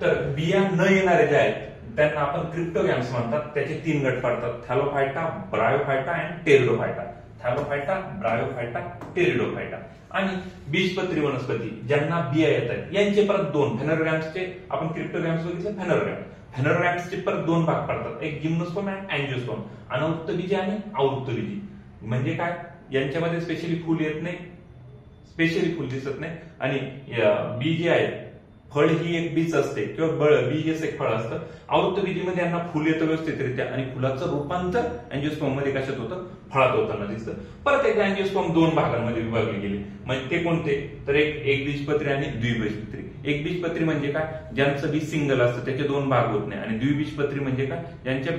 तर बिया न येणारे जे आहेत त्यांना आपण क्रिप्टोगॅम्स म्हणतात. त्याचे 3 गट पडतात, थॅलोफायटा, ब्रायोफायटा आणि टेरिडोफायटा. Thallophyta, Bryophyta, Pteridophyta. आणि बीजपत्री वनस्पती ज्यांना बिया येत आहेत यांचे परत 2 फेनोरगॅम्सचे, आपण क्रिप्टोगॅम्स बघितले, फेनोरगॅम्सचे परत 2 भाग पडतात, एक जिम्नोस्पर्म आणि अँजिओस्पर्म, अनवृत्त बीजी आणि आवृत्त बीजी. म्हणजे काय, यांच्यामध्ये स्पेशली फुल येत नाही, स्पेशली फुल दिसत नाही. आणि बी जे आहे, फळ ही एक बीज असते किंवा बीज एक फळ असतं. आवृत्त बीजीमध्ये यांना फुल येतं व्यवस्थितरित्या आणि फुलाचं रूपांतर अँजिओस्पर्म मध्ये कशात होतं, फळात होताना दिसतं. परत एकदा अँजिओस्पर्म 2 भागांमध्ये विभागले गेले. म्हणजे ते कोणते, तर एक बीजपत्री आणि द्विबीजपत्री. एक बीजपत्री म्हणजे काय, ज्यांचं बीज सिंगल असतं, त्याचे 2 भाग होत नाही. आणि द्विबीजपत्री म्हणजे काय, ज्यांच्या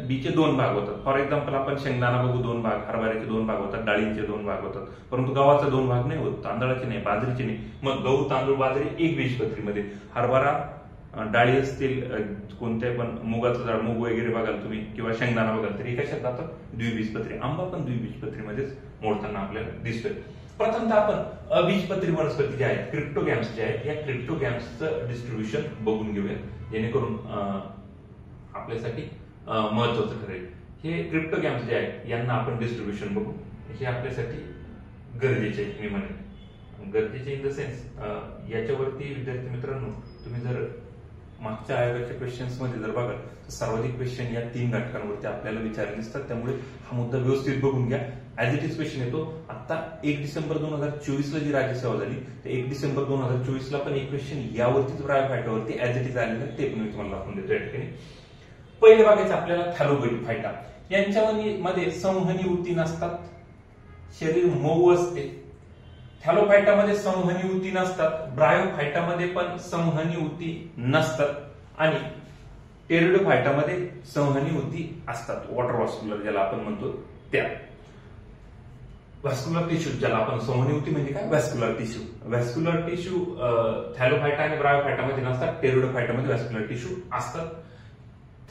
बीचे 2 भाग होतात. फॉर एक्झाम्पल आपण शेंगदाणा बघू 2 भाग, हरभऱ्याचे 2 भाग होतात, डाळींचे 2 भाग होतात, परंतु गव्हाचा 2 भाग नाही होत, तांदळाचे नाही, बाजरीचे नाही. मग गहू, तांदूळ, बाजरी एक बीजपत्रीमध्ये, हरभरा, डाळी असतील, कोणत्या पण मुगाचं झाड, मूग वगैरे बघाल तुम्ही किंवा शेंगदाणा बघाल तर हे कशात जातं, द्विबीजपत्री. आंबा पण द्विबीजपत्रीमध्येच मोडताना आपल्याला दिसतोय. प्रथमतः आपण अबीजपत्री वनस्पती ज्या आहेत, क्रिप्टोगॅम्स जे आहेत, या क्रिप्टोगॅम्सचं डिस्ट्रीब्युशन बघून घेऊया, जेणेकरून आपल्यासाठी महत्वाचं ठरेल. हे क्रिप्टोगॅम्स जे आहेत यांना आपण डिस्ट्रीब्युशन बघू, हे आपल्यासाठी गरजेचे आहे. मी म्हणेन गरजेचे इन द सेन्स, याच्यावरती विद्यार्थी मित्रांनो तुम्ही जर मागच्या आयोगाच्या क्वेश्चन्स मध्ये जर बघाल तर सर्वाधिक क्वेश्चन या 3 घटकांवरती आपल्याला विचारले दिसतात. त्यामुळे हा मुद्दा व्यवस्थित बघून घ्या. ऍज इट इज क्वेश्चन येतो. आता 1 डिसेंबर 2024 ला जी राज्यसेवा झाली, तर 1 डिसेंबर 2024 ला पण एक क्वेश्चन यावरतीच ब्रायोफायटावरती ऍज इट इज आलेलं आहे, ते पण मी तुम्हाला दाखवून देतो या ठिकाणी. पहिले बघायचं आपल्याला थॅलोफायटा. यांच्यामध्ये संवहनी ऊती नसतात, शरीर मऊ असते. थॅलोफायटामध्ये संवहनी ऊती नसतात, ब्रायोफायटामध्ये पण संवहनी ऊती नसतात आणि टेरिडोफायटामध्ये संवहनी ऊती असतात. वॉटर व्हॅस्क्युलर ज्याला आपण म्हणतो त्या. व्हॅस्क्युलर टिश्यू ज्याला आपण, संवहनी ऊती म्हणजे काय, vascular tissue. Vascular tissue Thallophyta आणि ब्रायोफायटामध्ये नसतात, टेरिडोफायटामध्ये व्हॅस्क्युलर टिश्यू असतात.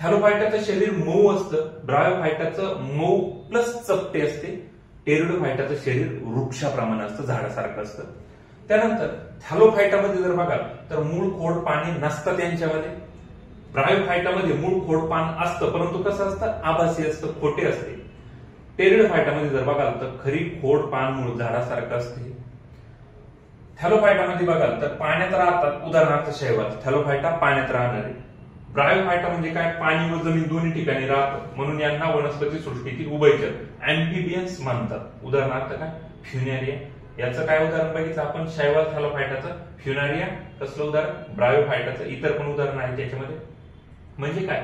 थॅलोफायटाचं शरीर मऊ असतं, ब्रायोफायटाचं मऊ प्लस चपटे असते, टेरिडोफायटाचं शरीर वृक्षाप्रमाणे असतं, झाडासारखं असतं. त्यानंतर थॅलोफायटामध्ये जर बघाल तर मूळ खोड पाणी नसतं त्यांच्यामध्ये. ब्रायोफायटामध्ये मूळ खोड पान असतं, परंतु कसं असतं, आभासी असतं, खोटे असते. टेरिडोफायटामध्ये जर बघाल तर खरी खोड पान मूळ झाडासारखं असते. थॅलोफायटामध्ये बघाल तर पाण्यात राहतात, उदाहरणार्थ शैवाल. थॅलोफायटा पाण्यात राहणारे. ब्रायोफायटा म्हणजे काय, पाणी व जमीन दोन्ही ठिकाणी राहतं, म्हणून यांना वनस्पती सृष्टीतील उभयचर अँफिबियन्स म्हणतात. उदाहरणार्थ काय, फ्युनेरिया. याचं काय उदाहरण बघितलं आपण, शैवाल थॅलोफायटाचं, फ्युनेरिया कसलं उदाहरण, ब्रायोफायटाचं. इतर पण उदाहरण आहे त्याच्यामध्ये. म्हणजे काय,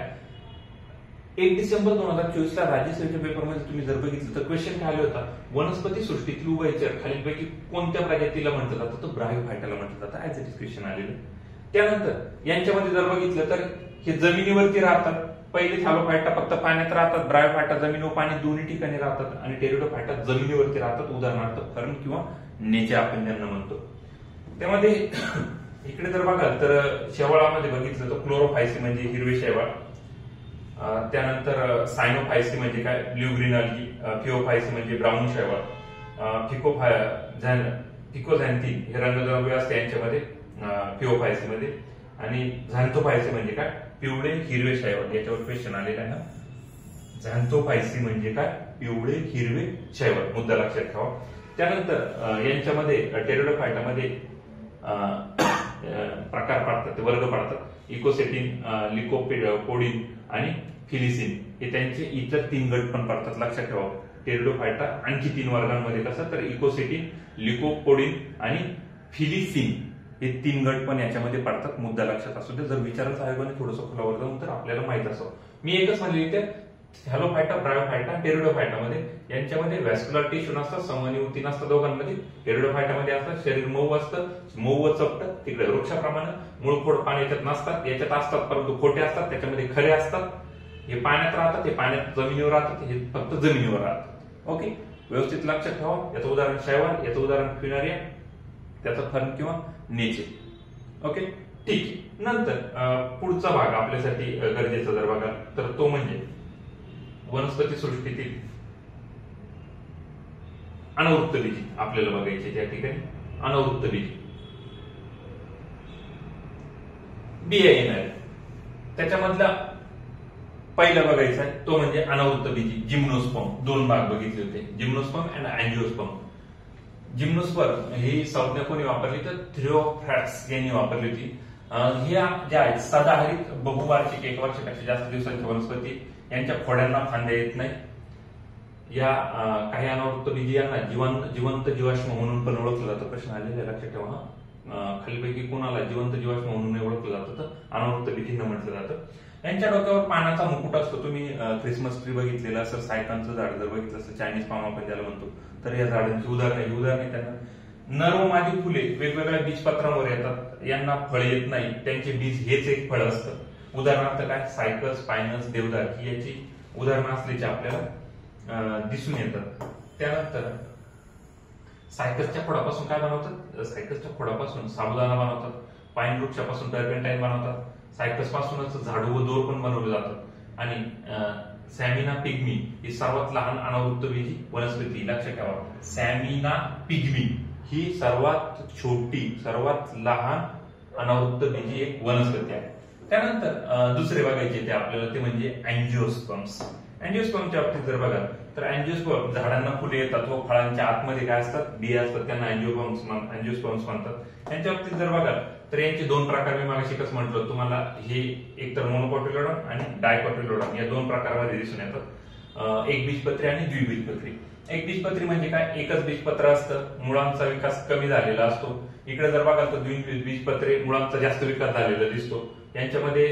1 डिसेंबर 2024 ला राज्यसेवेच्या पेपरमध्ये तुम्ही जर बघितलं तर क्वेश्चन काय होता, वनस्पती सृष्टीतील उभयचर खालीलपैकी कोणत्या प्रजातीला म्हटलं जातं, तर ब्रायोफायटाला म्हटलं जातं. ऍज इट इज क्वेश्चन आलेलं. त्यानंतर यांच्यामध्ये जर बघितलं तर हे जमिनीवरती राहतात. पहिले थॅलोफायटा फक्त पाण्यात राहतात, ब्रायोफायटा जमीन व पाणी दोन्ही ठिकाणी राहतात आणि टेरिडोफायटा जमिनीवरती राहतात, उदाहरणार्थ फर्न किंवा नेचे आपण ज्यांना म्हणतो. त्यामध्ये इकडे जर बघाल तर शेवाळामध्ये बघितलं तर क्लोरोफायसी म्हणजे हिरवे शेवाळ, त्यानंतर सायनोफायसी म्हणजे काय, ब्ल्यू ग्रीन अल्गी, फिओफायसी म्हणजे ब्राऊन शेवाळ, फिकोझॅन्थिन हे रंगद्रव्य असते यांच्यामध्ये फिओफायसी मध्ये, आणि झॅन्थोफायसी म्हणजे काय, पिवळे हिरवे शैवाल. याच्यावर क्वेश्चन आलेला आहे ना, झॅन्थोफायसी म्हणजे काय, पिवळे हिरवे शैवाल, मुद्दा लक्षात ठेवा. त्यानंतर यांच्यामध्ये टेरिडोफायटामध्ये प्रकार पडतात, ते वर्ग पडतात. इकोसेटिन, लिकोपोडिन आणि फिलिसिन हे त्यांचे इतर 3 गट पण पडतात. लक्षात ठेवा, टेरिडोफायटा आणखी 3 वर्गांमध्ये कसं तर इकोसेटिन, लिकोपोडिन आणि फिलिसिन हे 3 गट पण याच्यामध्ये पडतात. मुद्दा लक्षात असू दे, जर विचारायचं आयोगाने थोडंसं खोलावर जाऊन तर आपल्याला माहित असावं. मी एकच म्हणले इथे हॅलोफायटा, ब्रायोफायटा, टेरिडोफायटामध्ये यांच्यामध्ये व्हॅस्क्युलर टिश्यू नसतात, समनी ऊती नसतात दोघांमध्ये. टेरिडोफायटामध्ये असतात, शरीर मऊ असतं, मऊ व चपटं. तिकडे वृक्षाप्रमाणे मूळ खोड पाणी याच्यात नसतात, याच्यात असतात परंतु खोटे असतात, त्याच्यामध्ये खरे असतात. हे पाण्यात राहतात, हे पाण्यात जमिनीवर राहतात, हे फक्त जमिनीवर राहतात. ओके, व्यवस्थित लक्षात ठेवा. याचं उदाहरण शैवाल, याचं उदाहरण फ्युनारिया, त्याचा फर्न किंवा नेचे. ओके, ठीक आहे. नंतर पुढचा भाग आपल्यासाठी गरजेचा जर बघा तर तो म्हणजे वनस्पती सृष्टीतील अनवृत्त बीजी आपल्याला बघायचे. त्या ठिकाणी अनवृत्त बीजी बिया येणार आहे. त्याच्यामधला पहिला बघायचा आहे तो म्हणजे अनवृत्त बीजी जिम्नोस्पर्म. 2 भाग बघितले होते, जिम्नोस्पर्म आणि अँजिओस्पर्म. जिम्नोस्पर्म ही संज्ञा कोणी वापरली तर थिओफ्रॅक्स यांनी वापरली होती. ह्या ज्या आहेत सदाहरित बहुवार्षिक 1 वर्षापेक्षा जास्त दिवसांच्या वनस्पती, यांच्या खोड्यांना फांद्या येत नाही. या काही अनवृत्त बीजी यांना जिवंत जीवाश्म म्हणून पण ओळखलं जातं. प्रश्न आलेला लक्षात ठेवा. खालीपैकी कोणाला जिवंत जीवाश्म म्हणून ओळखलं जातं तर अनवृत्त बीजींना म्हटलं जातं. यांच्या डोक्यावर पानाचा मुकुट असतो. तुम्ही क्रिसमस ट्री बघितलेला असेल, सायकांचं झाड जर बघितलं असेल, चायनीज पाम आपण ज्याला म्हणतो, तर या झाडांची उदाहरणे त्यांना नर व मादी फुले वेगवेगळ्या बीजपत्रांवर येतात. यांना फळ येत नाही, त्यांचे बीज हेच एक फळ असतं. उदाहरणार्थ काय सायकस, पायनस, देवदार ही याची उदाहरणं असल्याचे आपल्याला दिसून येतात. त्यानंतर सायकसच्या खोडापासून काय बनवतात? सायकसच्या खोडापासून साबुदाणा बनवतात. पाईन वृक्षापासून टर्पेंटाईन बनवतात. सायकस पासूनच झाडू व दोर पण बनवले जातात. आणि सॅमिना पिग्मी ही सर्वात लहान अनवृत्त बीजी वनस्पती. लक्षात ठेवा, सॅमिना पिग्मी ही सर्वात छोटी, सर्वात लहान अनवृत्त बीजी एक वनस्पती आहे. त्यानंतर दुसरे बघायचे ते आपल्याला ते म्हणजे अँजिओस्पर्म्स. अँजिओस्पर्मच्या बाबतीत जर बघा तर अँजिओस्पर्म झाडांना फुले येतात व फळांच्या आतमध्ये काय असतात, बिया असतात, त्यांना अँजिओस्पर्म्स म्हणतात. यांच्या बाबतीत जर बघा तर यांचे 2 प्रकार मी मागाशी कसं म्हटलं तुम्हाला, हे एकतर मोनोकॉटिलोडॉन आणि डायकॉटिलोडॉन या 2 प्रकारामध्ये दिसून येतात. एकबीजपत्री आणि द्विबीजपत्री. एकबीजपत्री म्हणजे काय, एकच बीजपत्र असतं, मुळांचा विकास कमी झालेला असतो. इकडे जर बघाल तर द्विबीजपत्रे मुळांचा जास्त विकास झालेला दिसतो. यांच्यामध्ये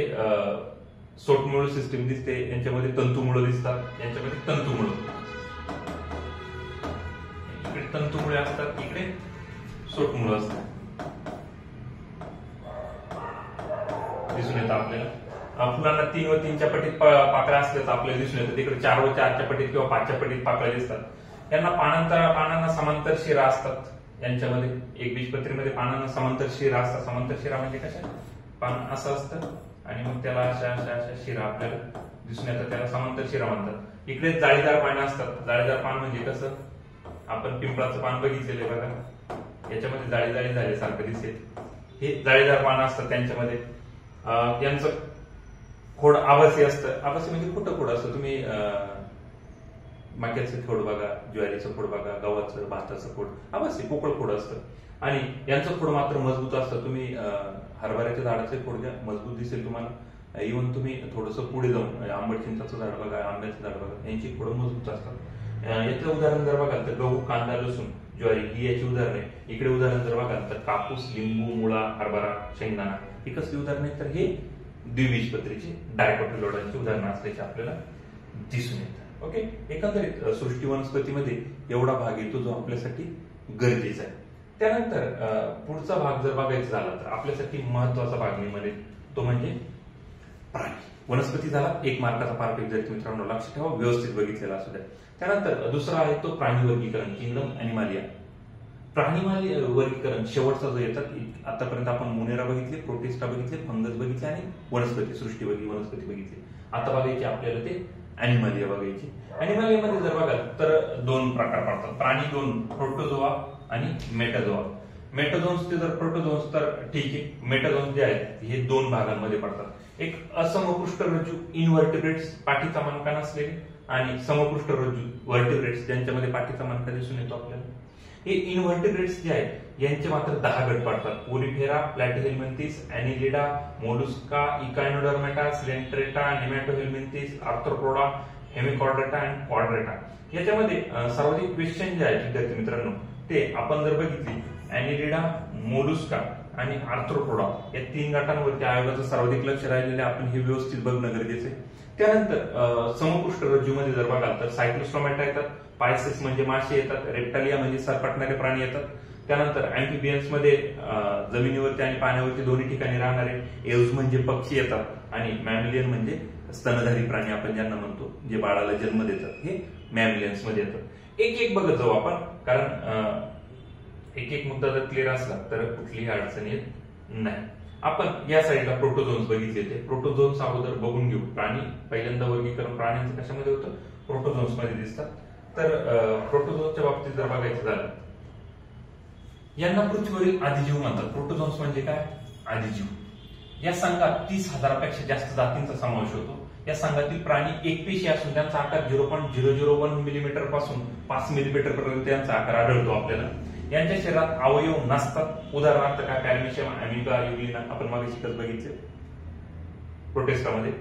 सोटमुळ सिस्टीम दिसते, यांच्यामध्ये तंतुमुळ दिसतात, यांच्यामध्ये तंतुमुळ, इकडे तंतुमुळे असतात, इकडे सोटमुळ असतात, दिसून येतं आपल्याला. फुलांना 3 व 3च्या पटीत पाकळ्या असल्याचं आपल्याला दिसून येतं. तिकडे 4 व 4च्या पटीत किंवा 5च्या पटीत पाकळ्या दिसतात. यांना पानांना समांतर शिरा असतात. यांच्यामध्ये एकबीजपत्रीमध्ये पानांना समांतर शिरा असतात. समांतर शिरा म्हणजे कशा, पान असं असतं आणि मग त्याला अशा अशा अशा शिरा आपल्याला दिसून येतात, त्याला समांतर शिरा म्हणतात. इकडे जाळीदार पानं असतात. जाळीदार पान म्हणजे कसं, आपण पिंपळाचं पान बघितलेलं बघा, याच्यामध्ये जाळी झाल्यासारखं दिसेल. हे जाळीदार पानं असतात. त्यांच्यामध्ये यांचं खोड आवासी असतं. आवासी म्हणजे खोटं खोड असतं. तुम्ही मक्याचं खोड बघा, ज्वारीचं खोड बघा, गव्हाचं, भाताचं खोड आवासी पोकळ खोड असतं. आणि यांचं खोड मात्र मजबूत असतं. तुम्ही हरभऱ्याच्या झाडाचे खोड घ्या, मजबूत दिसेल तुम्हाला. इव्हन तुम्ही थोडंसं पुढे जाऊन आंबट चिंचाचं झाड बघा, आंब्याचं झाड बघा, यांची खोड मजबूत असतात. याचं उदाहरण जर बघाल तर गहू, कांदा, लसूण, ज्वारी ही याची उदाहरण आहे. इकडे उदाहरण जर बघाल तर कापूस, लिंबू, मुळा, हरभरा, शेंगदाणा ही कसली उदाहरण आहेत तर हे द्विबीजपत्रीची डायकॉटिलोडॉनची उदाहरणं असल्याचे आपल्याला दिसून येतात. ओके, एकंदरीत सृष्टी वनस्पतीमध्ये एवढा भाग येतो जो आपल्यासाठी गरजेचा आहे. त्यानंतर पुढचा भाग जर बघायचा झाला तर आपल्यासाठी महत्वाचा भाग मी म्हणेन तो म्हणजे प्राणी. वनस्पती झाला 1 मार्काचा पार्ट. विद्यार्थी मित्रांनो लक्ष ठेवा, व्यवस्थित बघितलेला असू द्या. त्यानंतर दुसरा आहे तो प्राणी वर्गीकरण, किंगडम ॲनिमालिया. प्राणी वर्गीकरण शेवटचा जो येतात, आतापर्यंत आपण मोनेरा बघितले, प्रोटिस्टा बघितले, फंगस बघितले आणि वनस्पती सृष्टी वनस्पती बघितली. आता बघायचे आपल्याला ते ॲनिमालिया बघायची. ॲनिमालियामध्ये जर बघाल तर 2 प्रकार पडतात. प्राणी 2, प्रोटोझोआ आणि मेटाझोआ. मेटाझोन्स ते जर प्रोटोझोन्स तर ठीक आहे. मेटाझोन्स जे आहेत हे 2 भागांमध्ये पडतात. एक असमपृष्ठरज्जू इनव्हर्टिब्रेट्स, पाठीचा मणका नसलेले, आणि समपृष्ठरज्जू व्हर्टिब्रेट्स ज्यांच्यामध्ये पाठीचा मणका दिसून येतो आपल्याला. हे इनव्हर्टिब्रेट्स जे आहेत यांचे मात्र 10 गट पडतात. पोरीफेरा, प्लॅटिहेल्मिंथिस, ॲनिलिडा, मोलुस्का, इकायनोडर्मेटा, स्लेंट्रेटा, नेमॅटोहेल्मिंथिस, आर्थ्रोपोडा, हेमिकॉर्डेटा आणि क्वाड्रेटा. याच्यामध्ये सर्वाधिक क्वेश्चन जे आहेत विद्यार्थी मित्रांनो ते आपण जर बघितली ॲनिलिडा, मोलुस्का आणि आर्थ्रोपोडा या 3 गटांवरती आयोगाचं सर्वाधिक लक्ष राहिलेलं आपण हे व्यवस्थित बघणं गरजेचं आहे. त्यानंतर समपृष्ठरज्जूमध्ये जर बघाल तर सायक्लोस्टोमॅटा येतात, पायसेस म्हणजे मासे येतात, रेप्टालिया म्हणजे सरपटणारे प्राणी येतात. त्यानंतर अँफिबियन्स मध्ये जमिनीवरती आणि पाण्यावरती दोन्ही ठिकाणी राहणारे, एव्ज म्हणजे पक्षी येतात आणि मॅमिलियन म्हणजे स्तनधारी प्राणी आपण ज्यांना म्हणतो जे बाळाला जन्म देतात, हे मॅमिलियन्स मध्ये येतात. एक एक बघत जाऊ आपण, कारण एक एक मुद्दा जर क्लिअर असला तर कुठलीही अडचण येत नाही. आपण या साईडला प्रोटोझोन्स बघितले होते. प्रोटोझोन्स अगोदर बघून घेऊ. प्राणी पहिल्यांदा वर्गीकरण प्राण्यांचं कशामध्ये होतं? प्रोटोझोन्स मध्ये दिसतात. तर प्रोटोझोन्सच्या बाबतीत जर बघायचं झालं, यांना पृथ्वीवरील आदिजीव म्हणतात. प्रोटोझोन्स म्हणजे काय? आदिजीव. या संघात 30,000पेक्षा जास्त जातींचा समावेश होतो. या संघातील प्राणी एकपेशी असून त्यांचा आकार 0.001 मिलीमीटर पासून 5 मिलीमीटर पर्यंत त्यांचा आकार आढळतो आपल्याला. यांच्या शरीरात अवयव नसतात. उदाहरणार्थ काय? पॅरामिशियम, अॅमिबा, युग्लिना आपण मागे शिकत बघितले प्रोटिस्टामध्ये.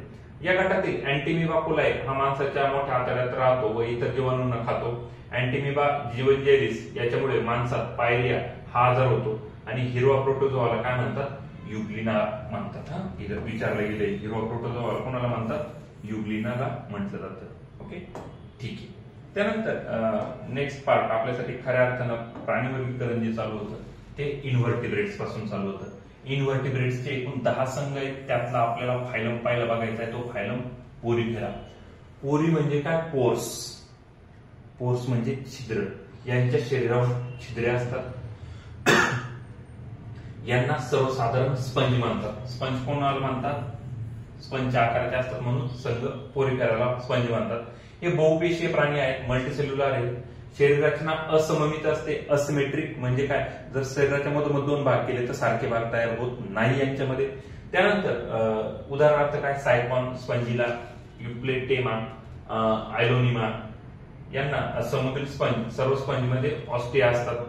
या गटातील अँटीमिबा कोलाई हा माणसाच्या मोठ्या आतड्यात राहतो व इतर जीवाणूंना खातो. अँटीमिबा जीवनजैलिस याच्यामुळे माणसात पायरिया हा आजार होतो. आणि हिरवा प्रोटोझोआला काय म्हणतात? युग्लिना म्हणतात. इथं विचारलं गेले हिरवा प्रोटोझोआला कोणाला म्हणतात? युग्लिनाला म्हटलं जातं. ओके, ठीक आहे. त्यानंतर नेक्स्ट पार्ट आपल्यासाठी खऱ्या अर्थानं प्राणी वर्गीकरण जे चालू होतं ते इनव्हर्टिब्रेट्स पासून चालू होतं. इनव्हर्टिब्रेट्सचे एकूण 10 संघ आहेत. त्यातला आपल्याला फायलम पाहायला बघायचा आहे, तो फायलम पोरीफेरा. पोरी म्हणजे काय? पोर्स. पोर्स म्हणजे छिद्र. यांच्या शरीरावर छिद्रे असतात. यांना सर्वसाधारण स्पंज म्हणतात. स्पंज कोणाला म्हणतात? स्पंज आकाराचे असतात म्हणून संघ पोरीफेराला स्पंज म्हणतात. हे बहुपेशीय प्राणी आहेत, मल्टीसेल्युलर आहेत. शरीर रचना असममित असते. असिमेट्रिक म्हणजे काय? जर शरीराच्या मधोमध 2 भाग केले तर सारखे भाग तयार होत नाही यांच्यामध्ये. त्यानंतर उदाहरणार्थ काय? सायकॉन, स्पंजिला, युप्लेटेमा, आयलोनिमा यांना समुद्री स्पंज. सर्व स्पंज मध्ये ऑस्टिया असतात.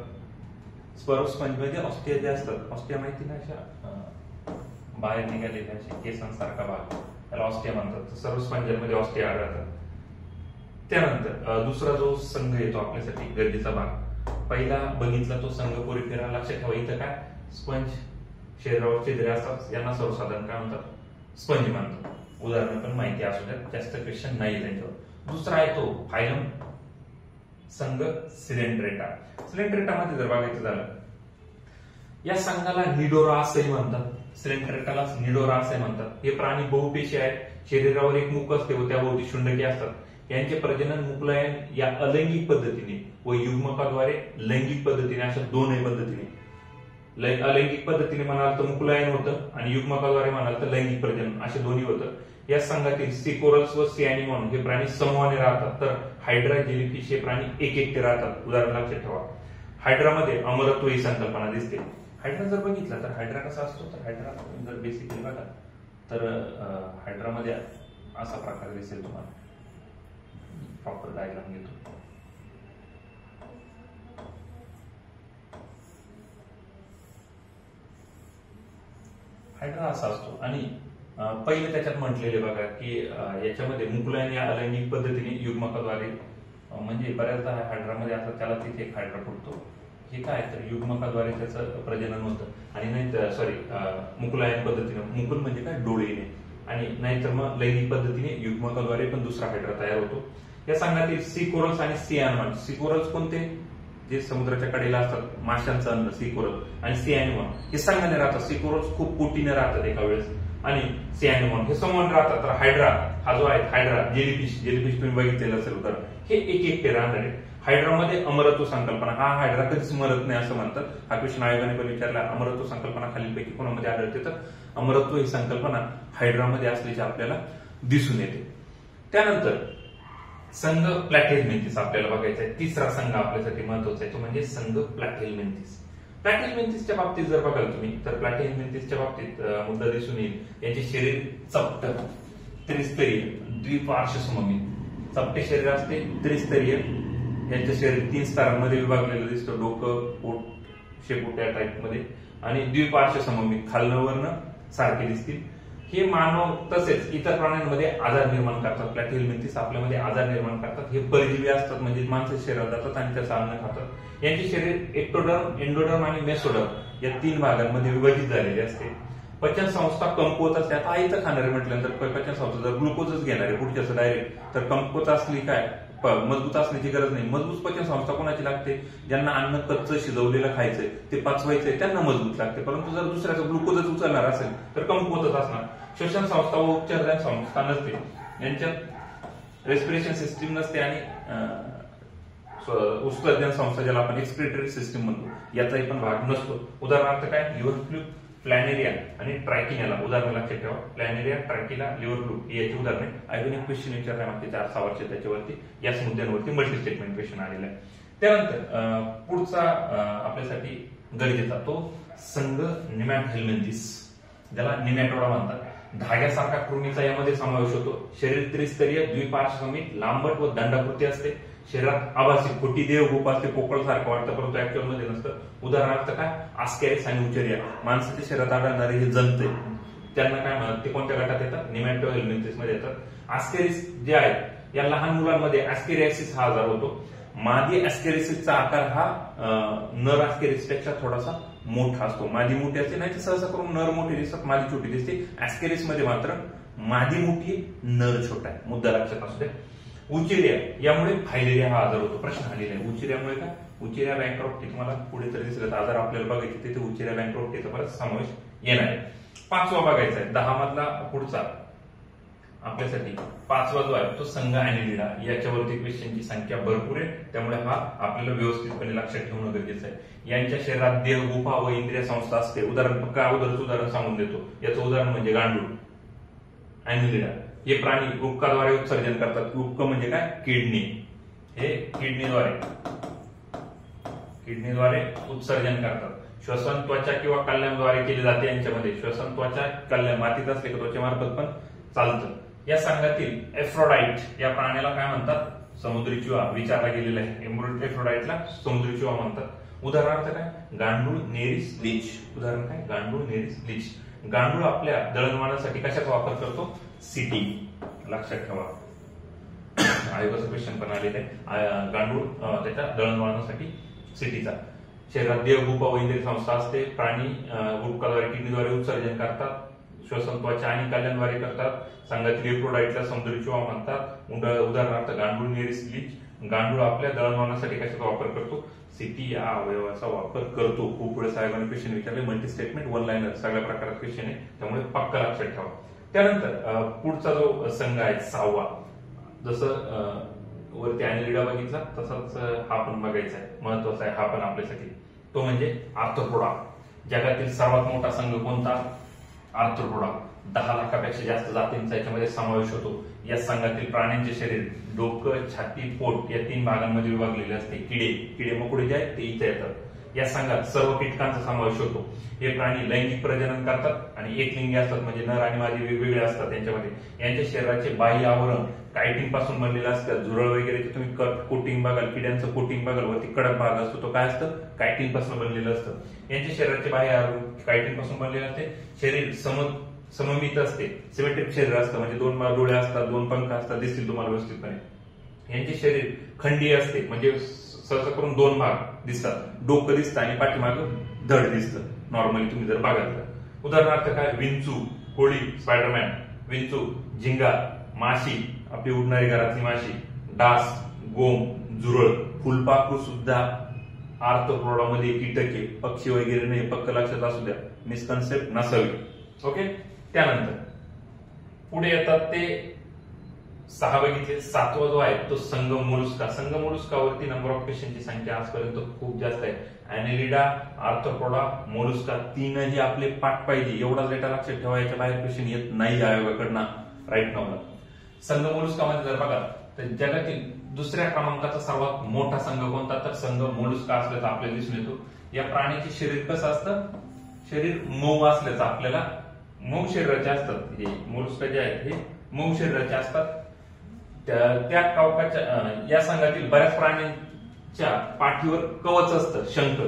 सर्व स्पंज मध्ये ऑस्टिया जे असतात, ऑस्टिया माहिती ना, अशा बाहेर निघालेल्या अशा केसांसारखा भाग, त्याला ऑस्टिया म्हणतात. सर्व स्पंजांमध्ये ऑस्टिया आढळतात. त्यानंतर दुसरा जो संघ येतो आपल्यासाठी गरजेचा भाग, पहिला बघितला तो संघ पोरीफेरा. लक्षात ठेवा इथं काय? स्पंज शरीरावर छिद्रे असतात, यांना सर्वसाधारण काय म्हणतात? स्पंज म्हणतात. उदाहरण पण माहिती असू द्यात, जास्त क्वेश्चन नाही त्यांच्यावर. दुसरा आहे तो फायलम संघ सिलेंट्रेटा. सिलेंट्रेटा मध्ये जर बघायचं झालं, या संघाला निडोरा असंही म्हणतात. सिलेंट्रेटाला निडोरा असे म्हणतात. हे प्राणी बहुपेशी आहेत. शरीरावर एक मुख असते व त्याभोवती शुंडके असतात. यांचे प्रजनन मुक्लायन या अलैंगिक पद्धतीने व युग्मकाद्वारे लैंगिक पद्धतीने, अशा दोनही पद्धतीने. अलैंगिक पद्धतीने म्हणाल तर मुक्लायन होतं आणि युग्मकाद्वारे म्हणाल तर लैंगिक प्रजनन, असे दोन्ही होतं. या संघातील सिकोरल्स व सिॲनिमॉन हे प्राणी समूहाने राहतात. तर हायड्रा, जेलीफिश हे प्राणी एकटे राहतात. उदाहरण लक्षात ठेवा. हायड्रामध्ये अमरत्व ही संकल्पना दिसते. हायड्रा जर बघितला तर हायड्रा कसा असतो? तर हायड्रा जर बेसिकली बघा तर हायड्रामध्ये असा प्रकार दिसेल तुम्हाला. प्रॉपर डायग्राम घेतो. हायड्रा असा असतो आणि पहिले त्याच्यात म्हटलेले बघा की याच्यामध्ये मुकुलायन या अलैंगिक पद्धतीने युग्मकाद्वारे, म्हणजे बऱ्याचदा हायड्रामध्ये असं त्याला तिथे एक हायड्रा फुटतो. हे काय तर युग्मकाद्वारे त्याचं प्रजनन होतं आणि नाही मुकुलायन पद्धतीने, मुकुल म्हणजे काय? डोळेने, आणि नाहीतर मग लैंगिक पद्धतीने युग्मकाद्वारे पण दुसरा हायड्रा तयार होतो. या संघातील सिकोरल्स आणि सिॲनिमॉन. सिकोरल्स कोणते? जे समुद्राच्या कडेला असतात, माशांचं अन्न सिकोरल, आणि सिॲनिमॉन हे संघाने राहतात. सिकोरल्स खूप कोटीने राहतात एका वेळेस आणि सिॲनिमॉन हे समूहाने राहतात. तर हायड्रा हा जो आहे, हायड्रा जेलीफिश तुम्ही बघितलेलं असेल तर हे एकटे राहणार आहे. हायड्रामध्ये अमरत्व संकल्पना. हा हायड्रा कधीच मरत नाही असं म्हणतात. हा क्वेश्चन आयोगाने पण विचारला. अमरत्व संकल्पना खालीलपैकी कोणामध्ये आढळते? तर अमरत्व ही संकल्पना हायड्रामध्ये असल्याची आपल्याला दिसून येते. त्यानंतर संघ प्लॅटिहेल्मिंथिस आपल्याला बघायचा आहे. तिसरा संघ आपल्यासाठी महत्वाचा आहे तो म्हणजे संघ प्लॅटिहेल्मिंथिस. प्लॅटिहेल्मिंथिसच्या बाबतीत जर बघाल तुम्ही तर प्लॅटिहेल्मिंथिसच्या बाबतीत मुद्दा दिसून येईल. यांचे शरीर चपटक, त्रिस्तरीय, द्विपार्श्व सममित, चपटे शरीर असते, त्रिस्तरीय. यांचं शरीर 3 स्तरांमध्ये विभागलेलं दिसतं, डोकं, पोट, शेपूट या टाईप मध्ये. आणि द्विपार्श्व सममित, खालनं वर्ण सारखे दिसतील. हे मानव तसेच इतर प्राण्यांमध्ये आजार निर्माण करतात. प्लॅटिहेल्मिंथेस आपल्यामध्ये आजार निर्माण करतात. हे परजीवी असतात, म्हणजे माणसाच्या शरीरात जातात आणि त्याचं अन्न खातात. यांचे शरीर एक्टोडर्म, एंडोडर्म आणि मेसोडर्म या 3 भागांमध्ये विभाजित झालेले असते. पचन संस्था कमकुवत असते. आता आईचं खाणारे म्हटल्यानंतर पचन संस्था जर ग्लुकोजच घेणार आहे पुढच्याच डायरेक्ट, तर कमकुवत असली काय, मजबूत असण्याची गरज नाही. मजबूत पचन संस्था कोणाची लागते? ज्यांना अन्न कच्चं शिजवलेलं खायचंय, ते पचवायचंय, त्यांना मजबूत लागते. परंतु जर दुसऱ्याचं ग्लुकोजच उचलणार असेल तर कमकुवतच असणार. श्वसन संस्था व उपचार संस्था नसते, यांच्यात रेस्पिरेशन सिस्टीम नसते आणि उत्सर्जन संस्था ज्याला आपण एक्सक्रिटरी सिस्टीम म्हणतो याचाही पण भाग नसतो. उदाहरणार्थ काय, लिव्हर फ्लू, प्लॅनेरिया आणि ट्रायकिनाला उदाहरण लक्षात ठेवा. प्लॅनेरिया, ट्रायकिला, लिव्हर फ्लू ही याची उदाहरणे. अजून एक क्वेश्चन विचारला मागचे 4-6 वर्ष त्याच्यावरती, याच मुद्द्यांवरती मल्टी स्टेटमेंट क्वेश्चन आलेला आहे. त्यानंतर पुढचा आपल्यासाठी गरजेचा तो संघ निमॅटोहेल्मिंथेस, ज्याला निमॅटोडा म्हणतात. धाग्यासारखा कृमीचा यामध्ये समावेश होतो. शरीर त्रिस्तरीय, द्विपार्श्वसमित, लांबट व दंडाकृती असते. शरीरात आभासी खोटी देवगोप असते, पोकळ सारखं वाटतं परंतु ऍक्च्युअल मध्ये नसतं. उदाहरणार्थ काय, आस्कॅरिस आणि उचेरिया, माणसाच्या शरीरात आढळणारे हे जंत त्यांना काय म्हणतात, ते कोणत्या गटात येतात? निमॅटोहेल्मिंथेस मध्ये येतात. आस्कॅरिस जे आहेत या लहान मुलांमध्ये ऍस्केरियासिस हा आजार होतो. मादी ऍस्केरिसिसचा आकार हा नर ऍस्केरिस पेक्षा थोडासा मोठा असतो. मादी मोठी असते, नाही तर सहसा करून नर मोठी दिसतात, मादी छोटी दिसते. ऍस्केरिस मध्ये मात्र मादी मोठी, नर छोटा आहे. मुद्दा लक्षात असू दे. उचेरिया, यामुळे फायलेरिया हा आजार होतो. प्रश्न आलेला आहे उचेरियामुळे काय? उचेरिया बँक्रॉप्टी तुम्हाला पुढे तरी दिसलं आजार आपल्याला बघायचे, तिथे उचेरिया बँक्रॉप्टीचा परत समावेश येणार आहे. 5वा बघायचा आहे, 10 मधला पुढचा आपल्यासाठी 5वा जो आहे तो संघ ऍनिलिडा. याच्यावरती क्वेश्चनची संख्या भरपूर आहे, त्यामुळे हा आपल्याला व्यवस्थितपणे लक्षात ठेवणं गरजेचं आहे. यांच्या शरीरात देह, गुफा व इंद्रिय संस्था असते. अगोदरच उदाहरण सांगून देतो. याचं उदाहरण म्हणजे गांडूळ, ऍनिलिडा. हे प्राणी उपकाद्वारे उत्सर्जन करतात. उपक म्हणजे काय? किडनी. हे किडनीद्वारे उत्सर्जन करतात. श्वसन त्वचा किंवा कल्याणद्वारे केले जाते. यांच्यामध्ये श्वसन त्वचा, कल्याण मातीत असले की त्वचेमार्फत पण चालतं. या संघातील एफ्रोडाइट या प्राण्याला काय म्हणतात? समुद्री चिवा. विचारला गेलेला आहे. एफ्रोडाइटला समुद्री चिवा म्हणतात. उदाहरणार्थ काय? गांडूळ, नेरिस, लीच. उदाहरण काय? गांडूळ, नेरिस, लीच. गांडूळ आपल्या दळणवळणासाठी कशाचा वापर करतो? सिटी. लक्षात ठेवा, आयोगाचं क्वेश्चन पण आलेलं आहे. गांडूळ त्याच्या दळणवळणासाठी सिटीचा. शरीरात देह, गुफा व इंद्रिय संस्था असते. प्राणी गुप्काद्वारे, किडनीद्वारे उत्सर्जन करतात. श्वसन त्वचा आणि कल्याणद्वारे करतात. संघातील एफ्रोडाइटला समुद्री चिवा म्हणतात. उदाहरणार्थ गांडूळ, नेरिस, लीच. गांडूळ आपल्या दळणवळणासाठी कशाचा वापर करतो? सिटी या अवयवाचा वापर करतो. खूप वेळेस साहेबांनी क्वेश्चन विचारले. मल्टी स्टेटमेंट, वन लाईनर सगळ्या प्रकारात क्वेश्चन आहे, त्यामुळे पक्का लक्षात ठेवा. त्यानंतर पुढचा जो संघ आहे 6वा, जसं वरती ऍनिलिडा बघितला तसाच हा पण बघायचा आहे, महत्वाचा आहे हा पण आपल्यासाठी. तो म्हणजे आर्थ्रोपोडा. जगातील सर्वात मोठा संघ कोणता? आर्थ्रोपोडा. 10 लाखापेक्षा जास्त जातींचा याच्यामध्ये समावेश होतो. या संघातील प्राण्यांचे शरीर डोकं, छाती, पोट या 3 भागांमध्ये विभागलेले असते. किडे मकोडे जे आहेत ते इथे येतात. या संघात सर्व कीटकांचा समावेश होतो. हे प्राणी लैंगिक प्रजनन करतात आणि एकलिंगी असतात, म्हणजे नर आणि मादी वेगवेगळे असतात त्यांच्यामध्ये. यांच्या शरीराचे बाह्य आवरण कायटिन पासून बनलेलं असतं. झुरळ वगैरे तुम्ही कोटिंग बघाल, किड्यांचं कोटिंग बघाल, वरती कडक भाग असतो तो काय असतं? कायटिन पासून बनलेलं असतं. यांच्या शरीराचे बाह्य आवरण कायटिन पासून बनलेलं असते. शरीर सममित असते, सिमेट्रिक शरीर असतं, म्हणजे 2 डोळे असतात, 2 पंख असतात, दिसतील तुम्हाला व्यवस्थितपणे. यांचे शरीर खंडीय असते, म्हणजे सहसा करून 2 भाग दिसतात. डोकं दिसतं आणि पाठीमागं धड दिसतं नॉर्मली तुम्ही जर बघाल. उदाहरणार्थ काय? विंचू, कोळी, स्पायडरमॅन. विंचू, झिंगा, माशी, आपली उडणारी घरातली माशी, डास, गोम, झुरळ, फुलपाखरू सुद्धा आर्थ्रोपोडामध्ये कीटके. पक्षी वगैरे नाही, पक्क लक्षात असू द्या, मिसकन्सेप्ट नसावी. ओके. त्यानंतर पुढे येतात ते 6 बघितले. 7वा जो आहे तो संघ मोलुस्का. संघ मोलुस्कावरती नंबर ऑफ क्वेश्चनची संख्या आजपर्यंत खूप जास्त आहे. ऍनिलिडा, आर्थ्रोपोडा, मोलुस्का 3ही आपले पाठ पाहिजे, एवढाच डेटा लक्षात ठेवा. याच्या बाहेर क्वेश्चन येत नाही आयोगाकडनं राईट नावला. संघ मोलुस्कामध्ये जर बघा तर जगातील 2ऱ्या क्रमांकाचा सर्वात मोठा संघ कोणता? तर संघ मोलुस्का असल्याचा आपल्याला दिसून येतो. या प्राण्याचे शरीर कसं असतं? शरीर मऊ असल्याचं आपल्याला, मऊ शरीराचे असतात. हे मोलुस्का जे आहेत हे मऊ शरीराचे असतात. त्या कावकाच्या या संघातील बऱ्याच प्राण्यांच्या पाठीवर कवच असतं, शंख.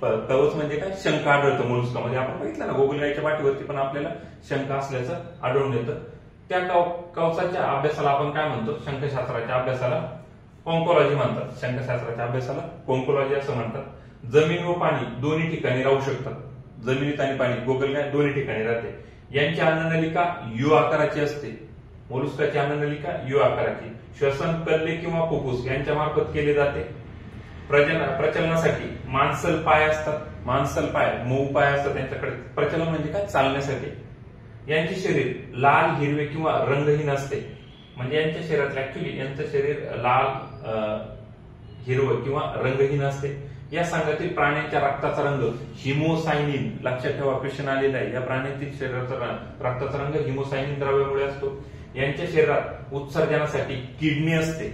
कवच म्हणजे काय? शंख आढळतं मोलस्कामध्ये. आपण बघितलं ना, गोगलगाईच्या पाठीवरती पण आपल्याला शंख असल्याचं आढळून येतं. त्या कवचाच्या अभ्यासाला आपण काय म्हणतो? शंखशास्त्राच्या अभ्यासाला कॉन्कोलॉजी म्हणतात. शंखशास्त्राच्या अभ्यासाला कॉन्कोलॉजी असं म्हणतात. जमीन व पाणी दोन्ही ठिकाणी राहू शकतात. जमिनीत आणि पाणी, गोगलगाय दोन्ही ठिकाणी राहते. यांची अन्ननलिका यू आकाराची असते. मोलस्काची अन्ननलिका यू आकाराची. श्वसन कल्ले किंवा फुफ्फुस यांच्या मार्फत केले जाते. प्रचलनासाठी मांसल पाय असतात. मांसल पाय, मऊ पाय असतात त्यांच्याकडे. प्रचलन म्हणजे काय? चालण्यासाठी. यांचे शरीर लाल, हिरवे किंवा रंगहीन असते. म्हणजे यांच्या शरीरात ऍक्च्युली यांचं शरीर लाल, हिरवं किंवा रंगहीन असते. या संघातील प्राण्यांच्या रक्ताचा रंग हिमोसायनिन. लक्षात ठेवा, क्वेश्चन आलेला आहे. या प्राण्यांतील शरीराचा रक्ताचा रंग हिमोसायनिन द्रव्यामुळे असतो. यांच्या शरीरात उत्सर्जनासाठी किडनी असते.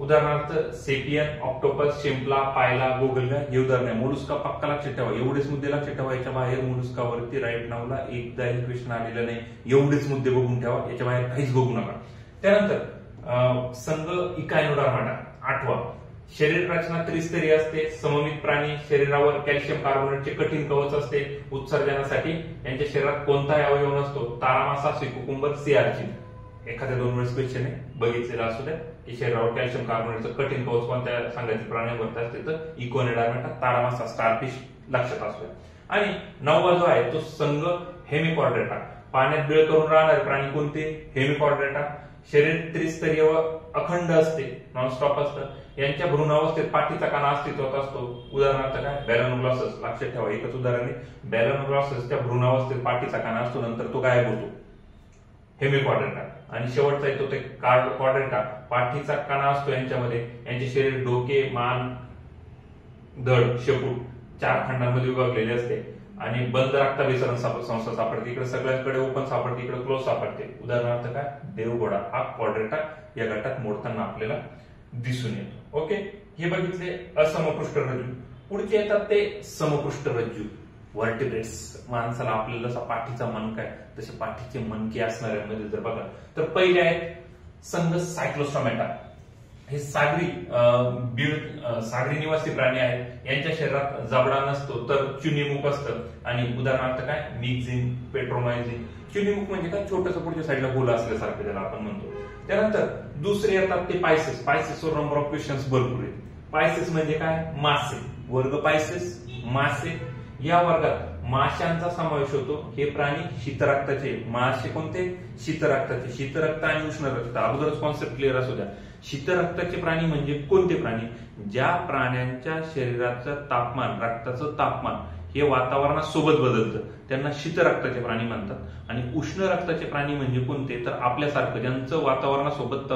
उदाहरणार्थ सेपियन, ऑक्टोपस, शिंपला, पायला, गोगलगाय हे उदाहरण. मोलस्का पक्का लक्षात ठेवा. एवढेच मुद्दे लक्षात ठेवा. याच्या बाहेर मोलस्कावरती राईट नावला एकदा क्वेश्चन आलेला नाही. एवढेच मुद्दे बघून ठेवा. याच्या बाहेर काहीच बघू नका. त्यानंतर संघ इकायनोडर्माटा 8वा. शरीर रचना त्रिस्तरीय असते. सममित प्राणी. शरीरावर कॅल्शियम कार्बोनेटचे कठीण कवच असते. उत्सर्जनासाठी यांच्या शरीरात कोणताही अवयव नसतो. तारामासा, सिकुकुंबर, सिआर्चिन. एखाद्या 2 वेळेस क्वेश्चन आहे, बघितलेला असू द्या की शरीरावर कॅल्शियम कार्बोनेटचं कठीण कवच कोणत्या संघातील प्राण्यांवर असते? तर इकोनिडर्माटा, तारामासा, स्टारफिश लक्षात असू द्या. आणि 9वा जो आहे तो संघ हेमिकॉर्डेटा. पाण्यात बिळ करून राहणारे प्राणी कोणते? हेमिकॉर्डेटा. शरीर त्रिस्तरीय व अखंड असते, नॉनस्टॉप असतं. यांच्या भ्रूणावस्थेत पाठीचा कणा अस्तित्वात असतो. उदाहरणार्थ काय? बॅलनोग्लॉसस. लक्षात ठेवा, एकच उदाहरण आहे. बॅलनोग्लॉससच्या भ्रूणावस्थेत पाठीचा कणा असतो, नंतर तो गायब होतो. हेमिकॉर्डेटा. आणि शेवटचा येतो ते कॉर्डेटा. पाठीचा कणा असतो यांच्यामध्ये. यांचे शरीर डोके, मान, धड, शेपूट 4 खंडांमध्ये विभागलेले असते. आणि बंद रक्ताभिसरण संस्था सापडते. इकडे सगळ्याकडे ओपन सापडते, इकडे क्लोज सापडते. उदाहरणार्थ काय? देवघोडा हा कॉर्डेटा या गटात मोडताना आपल्याला दिसून येतो. ओके, हे बघितले असमपृष्ठ रज्जू. पुढचे येतात ते समपृष्ठ रज्जू, व्हर्टिब्रेट्स. माणसाला आपल्याला जसा पाठीचा मणका आहे तसे पाठीचे मणके असणाऱ्यांमध्ये जर बघा तर पहिले आहेत संघ सायक्लोस्टोमॅटा. हे सागरी निवासी प्राणी आहेत. यांच्या शरीरात जबडा नसतो तर चुनीमुख असतं. आणि उदाहरणार्थ काय? मिक्झिन, पेट्रोमायझिन. चुनीमुख म्हणजे काय? छोटंसं पुढच्या साईडला गोल असल्यासारखं ज्याला आपण म्हणतो. त्यानंतर दुसरे येतात ते पायसेस. पायसेसवर नंबर ऑफ क्वेश्चन्स भरपूर आहेत. पायसेस म्हणजे काय? मासे. वर्ग पायसेस, मासे. या वर्गात माशांचा समावेश होतो. हे प्राणी शीतरक्ताचे. मासे कोणते? शीतरक्ताचे. शीतरक्त आणि उष्ण रक्त, अगोदरच कॉन्सेप्ट क्लिअर असू द्या. शीतरक्ताचे प्राणी म्हणजे कोणते प्राणी? ज्या प्राण्यांच्या शरीराचं तापमान, रक्ताचं तापमान हे वातावरणासोबत बदलतं त्यांना शीतरक्ताचे प्राणी म्हणतात. आणि उष्ण रक्ताचे प्राणी म्हणजे कोणते? तर आपल्यासारखं ज्यांचं वातावरणासोबत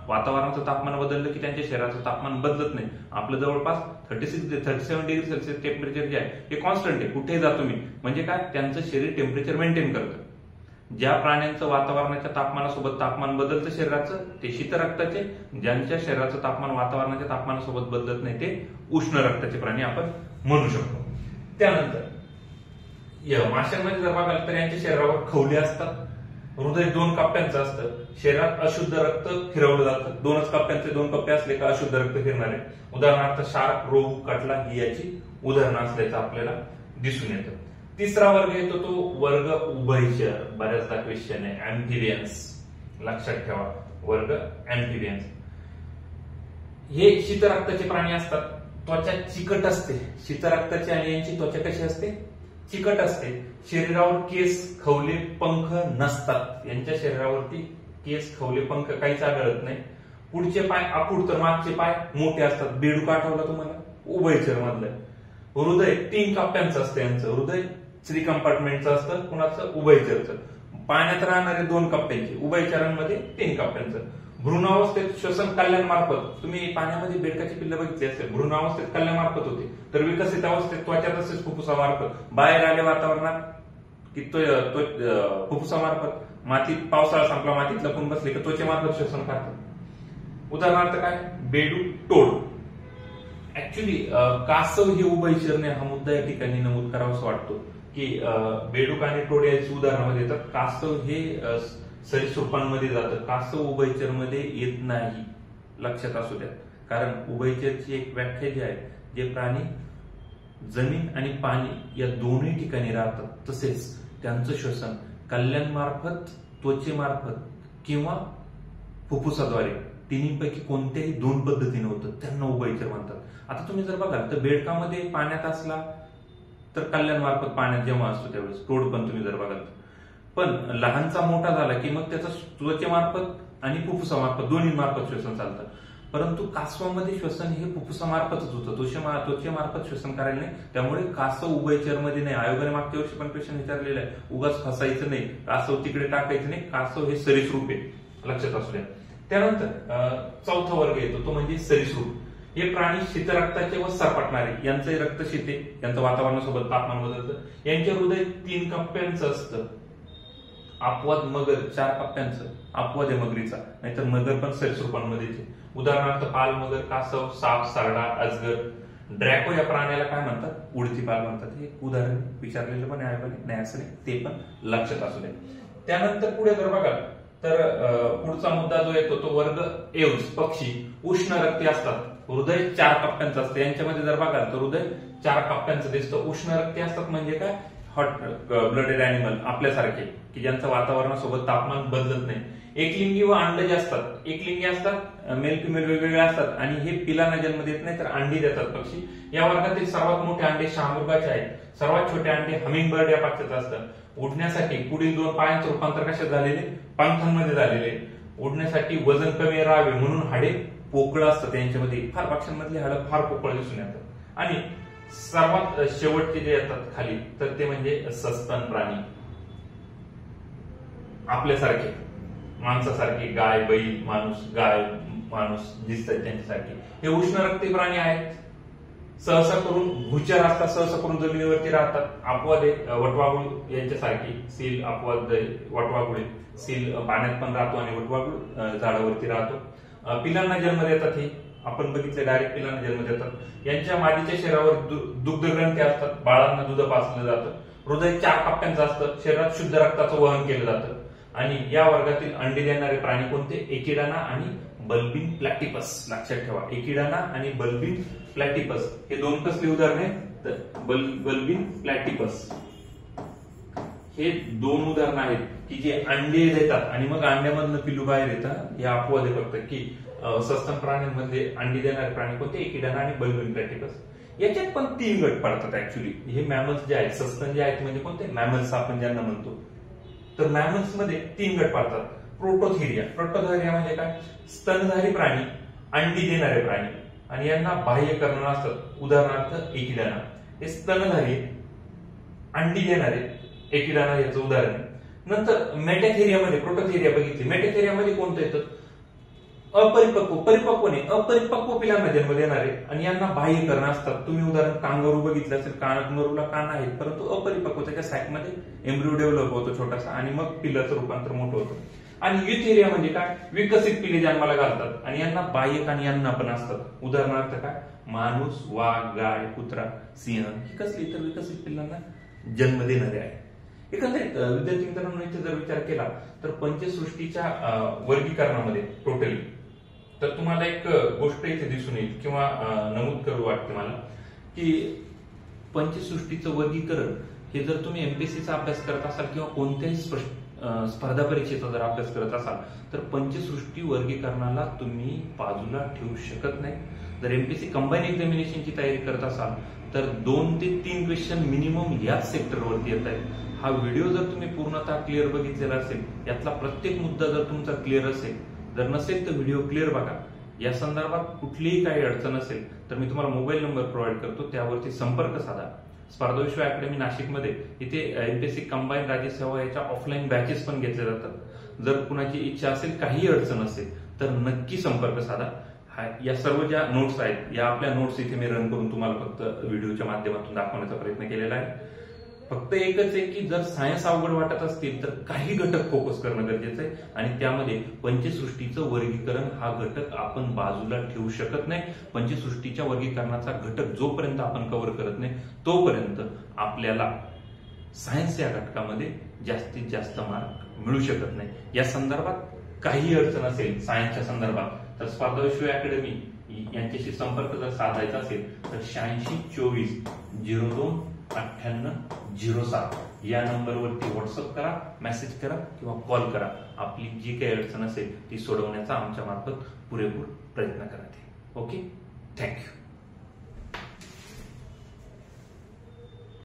वातावरणाचं तापमान बदललं की त्यांच्या शरीराचं तापमान बदलत नाही. आपलं जवळपास 36 ते 37 डिग्री सेल्सिअस टेम्परेचर जे आहे हे कॉन्स्टंट आहे. कुठेही जा तुम्ही. म्हणजे काय? त्यांचं शरीर टेम्परेचर मेंटेन करतं. ज्या प्राण्यांचं वातावरणाच्या तापमानासोबत तापमान बदलतं शरीराचं ते शीतरक्ताचे. ज्यांच्या शरीराचं तापमान वातावरणाच्या तापमानासोबत बदलत नाही ते उष्ण रक्ताचे प्राणी आपण म्हणू शकतो. त्यानंतर माशांमध्ये जर बघाल तर यांच्या शरीरावर खवले असतात. हृदय 2 कप्प्यांचं असतं. शरीरात अशुद्ध रक्त फिरवलं जातं. 2च कप्प्यांचे 2 कप्पे असले का अशुद्ध रक्त फिरणार आहे. उदाहरणार्थ शार्क, रोहू, कटला ही याची उदाहरणं असल्याचं आपल्याला दिसून येतं. तिसरा वर्ग येतो तो वर्ग उभयचर. बऱ्याचदा क्वेश्चन आहे. अँफिबियन्स. लक्षात ठेवा, वर्ग अँफिबियन्स. हे शीतरक्ताचे प्राणी असतात. त्वचा चिकट असते. शीतरक्ताची आणि यांची त्वचा कशी असते? चिकट असते. शरीरावर केस, खवले, पंख नसतात. यांच्या शरीरावरती केस, खवले, पंख काहीच आढळत नाही. पुढचे पाय आखूड तर मागचे पाय मोठे असतात. बेडूक आठवला तुम्हाला? उभयचर मधलं. हृदय 3 कप्प्यांचं असतं यांचं. हृदय 3 कंपार्टमेंटचं असतं. कुणाचं? उभयचरचं. पाण्यात राहणारे 2 कप्प्यांचे. उभयचरांमध्ये 3 कप्प्यांचं. भ्रूणावस्थेत श्वसन कल्याणमार्फत. तुम्ही पाण्यामध्ये बेडकाची पिल्लं बघितली असेल. भ्रूणावस्थेत कल्याणमार्फत होते. तर विकसित अवस्थेत त्वचा तसेच फुफ्फुसामार्फत. बाहेर आले वातावरणात की फुफ्फुसामार्फत. मातीत पावसाळा संपला, मातीत लपून बसले की त्वचेमार्फत श्वसन करतात. उदाहरणार्थ काय? बेडूक, टोड. ऍक्च्युली कासव हे उभयचरणे हा मुद्दा या ठिकाणी नमूद करावासा वाटतो की बेडूक आणि टोड याची उदाहरणामध्ये येतात. कासव हे सरीसृपांमध्ये जातं, कासव उभयचर मध्ये येत नाही, लक्षात असू द्या. कारण उभयचरची एक व्याख्या जी आहे, जे प्राणी जमीन आणि पाणी या दोन्ही ठिकाणी राहतात तसेच त्यांचं श्वसन कल्याणमार्फत, त्वचेमार्फत किंवा फुफ्फुसाद्वारे तिन्हीपैकी कोणत्याही दोन पद्धतीने होतं, त्यांना उभयचर म्हणतात. आता तुम्ही जर बघाल तर बेडकामध्ये पाण्यात असला तर कल्याणमार्फत पाण्यात जेव्हा असतो त्यावेळेस प्रौढ पण तुम्ही जर बघाल, पण लहानचा मोठा झाला की मग त्याचं त्वचेमार्फत आणि फुफ्फुसामार्फत दोन्ही मार्फत श्वसन चालतं. परंतु कासवामध्ये श्वसन हे फुफ्फुसामार्फतच होतं, त्वचेमार्फत श्वसन करायला नाही. त्यामुळे कासव उभयचर मध्ये नाही. आयोगाने मागच्या वर्षी पण क्वेश्चन विचारलेला आहे, उगाच फसायचं नाही, कासव तिकडे टाकायचं नाही, कासव हे सरीसृप आहे, लक्षात असू द्या. त्यानंतर चौथा वर्ग येतो तो म्हणजे सरीसृप. हे प्राणी शीतरक्ताचे व सरपटणारे, यांचं रक्त शीते, यांचं वातावरणासोबत तापमान बदलतं. यांचे हृदय 3 कप्प्यांचं असतं. अपवाद मगर 4 कप्प्यांचं, अपवाद आहे मगरीचा, नाहीतर मगर पण सरीसृपांमध्ये. उदाहरणार्थ पाल मगर, कासव, साप, सारडा, अजगर. ड्रॅको या प्राण्याला काय म्हणतात? उडती पाल म्हणतात. हे उदाहरण विचारलेलं पण नाही असं नाही, ते पण लक्षात असू द्या. त्यानंतर पुढे जर बघाल तर पुढचा मुद्दा जो येतो तो वर्ग एव्स, पक्षी. उष्ण रक्ती असतात, हृदय 4 कप्प्यांचं असतं. यांच्यामध्ये जर बघाल तर हृदय 4 कप्प्यांचं दिसतं. उष्ण रक्ती असतात म्हणजे काय? हॉट ब्लडेड अॅनिमल, आपल्यासारखे, की ज्यांचं वातावरणासोबत तापमान बदलत नाही. एकलिंगी व अंडज असतात. एकलिंगी असतात, मेल फिमेल वेगवेगळे असतात आणि हे पिलांना जन्म देत नाही तर अंडी देतात पक्षी. या वर्गातील सर्वात मोठे अंडे शहामृगाचे आहेत. सर्वात छोटे अंडे हमिंग बर्ड या पक्षाचं असतं. उडण्यासाठी पुढील 2 पायांचं रूपांतर कशात झालेले? पंखांमध्ये झालेले. उडण्यासाठी वजन कमी राहावे म्हणून हाडे पोकळ असतात त्यांच्यामध्ये. फार पक्ष्यांमधली हाडं फार पोकळ दिसून येतात. आणि सर्वात शेवटचे जे येतात खाली तर ते म्हणजे सस्तन प्राणी, आपल्यासारखे, माणसासारखे, गाय, बैल, माणूस, गाय, माणूस दिसतात त्यांच्यासारखे. हे उष्ण रक्ती प्राणी आहेत. सहसा करून भूचर असतात, सहसा करून जमिनीवरती राहतात. अपवाद वटवाघूळ यांच्यासारखी, सील, अपवाद वटवाघूळ. सील पाण्यात पण राहतो आणि वटवाघूळ झाडावरती राहतो. पिलांना जन्म देतात. हे आपण बघितले, डायरेक्ट पिलांना जन्म देतात. यांच्या मादीच्या शरीरावर दुग्धग्रंथी असतात, बाळांना दूध पाजलं जातं. हृदय 4 कप्प्यांचं असतं. शरीरात शुद्ध रक्ताचं वहन केलं जातं. आणि या वर्गातील अंडी देणारे प्राणी कोणते? एकिडाना आणि बल्बिन प्लॅटिपस. लक्षात ठेवा, एकिडाना आणि बल्बिन प्लॅटिपस हे 2 कसले उदाहरण आहेत? तर बल्बिन प्लॅटिपस हे 2 उदाहरणं आहेत की जे अंडे देतात आणि मग अंड्यामधनं पिल्लू बाहेर येतात. हे अपवाद आहे फक्त की सस्तन प्राण्यांमध्ये अंडी देणारे प्राणी कोणते? एकिडाना आणि बल्बिन प्लॅटिपस. याच्यात पण 3 गट पडतात ऍक्च्युली. हे मॅमल्स जे आहेत, सस्तन जे आहेत म्हणजे कोणते? मॅमल्स आपण ज्यांना म्हणतो. तर मॅमल्स मध्ये 3 गट पडतात. प्रोटोथेरिया. प्रोटोथेरिया म्हणजे काय? स्तनधारी प्राणी, अंडी देणारे प्राणी आणि यांना बाह्य कर्ण असतात. उदाहरणार्थ एकिडाना. हे स्तनधारी, अंडी देणारे, एकिडाना याचं उदाहरण आहे. नंतर मेटॅथेरियामध्ये, प्रोटोथेरिया बघितली. मेटॅथेरियामध्ये कोणतं येतं? अपरिपक्व, परिपक्व नाही, अपरिपक्व पिलांना जन्म देणारे आणि यांना बाह्य कर्ण असतात. तुम्ही उदाहरण कांगारू बघितलं असेल, कांगारूला कान आहेत परंतु अपरिपक्व, त्याच्या सॅकमध्ये एम्ब्रियो डेव्हलप होतो छोटासा आणि मग पिलाचं रूपांतर मोठं होतं. आणि युथेरिया म्हणजे काय? विकसित पिले जन्माला घालतात आणि यांना बाह्य कान यांना पण असतात. उदाहरणार्थ काय? माणूस, वाघ, गाय, कुत्रा, सिंह ही कसली तर विकसित पिलांना जन्म देणारे आहे. एकंदरीत विद्यार्थी मित्रांनो इथे जर विचार केला तर पंचसृष्टीच्या वर्गीकरणामध्ये टोटली तर तुम्हाला एक गोष्ट इथे दिसून येईल किंवा नमूद करू वाटते मला की पंचसृष्टीचं वर्गीकरण हे जर तुम्ही एमपीएससीचा अभ्यास करत असाल किंवा कोणत्याही स्पर्धा परीक्षेचा जर अभ्यास करत असाल तर पंचसृष्टी वर्गीकरणाला तुम्ही बाजूला ठेवू शकत नाही. जर एमपीएससी कंबाईन एक्झामिनेशनची तयारी करत असाल तर 2 ते 3 क्वेश्चन मिनिमम याच सेक्टरवरती येत आहेत. हा व्हिडिओ जर तुम्ही पूर्णतः क्लिअर बघितलेला असेल, यातला प्रत्येक मुद्दा जर तुमचा क्लिअर असेल, जर नसेल तर व्हिडिओ क्लिअर बघा. या संदर्भात कुठलीही काही अडचण असेल तर मी तुम्हाला मोबाईल नंबर प्रोव्हाइड करतो, त्यावरती संपर्क साधा. स्पर्धा विश्व अकॅडमी नाशिकमध्ये इथे एमपीएससी कंबाईन राज्यसेवा याच्या ऑफलाईन बॅचेस पण घेतल्या जातात. जर कुणाची इच्छा असेल, काही अडचण असेल तर नक्की संपर्क साधा. या सर्व ज्या नोट्स आहेत या आपल्या नोट्स इथे मी रन करून तुम्हाला फक्त व्हिडिओच्या माध्यमातून दाखवण्याचा प्रयत्न केलेला आहे. फक्त एकच आहे की जर सायन्स अवघड वाटत असतील तर काही घटक फोकस करणं गरजेचं आहे आणि त्यामध्ये पंचसृष्टीचं वर्गीकरण हा घटक आपण बाजूला ठेवू शकत नाही. पंचसृष्टीच्या वर्गीकरणाचा घटक जोपर्यंत आपण कव्हर करत नाही तोपर्यंत आपल्याला सायन्स या घटकामध्ये जास्तीत जास्त मार्क मिळू शकत नाही. या संदर्भात काही अडचण असेल सायन्सच्या संदर्भात तर स्पर्धा विश्व अकॅडमी यांच्याशी संपर्क जर साधायचा असेल तर 8624029807 या नंबरवरती व्हॉट्सअप करा, मेसेज करा किंवा कॉल करा. आपली जी काही अडचण असेल ती सोडवण्याचा आमच्या मार्फत पुरेपूर प्रयत्न करा. Okay, thank you.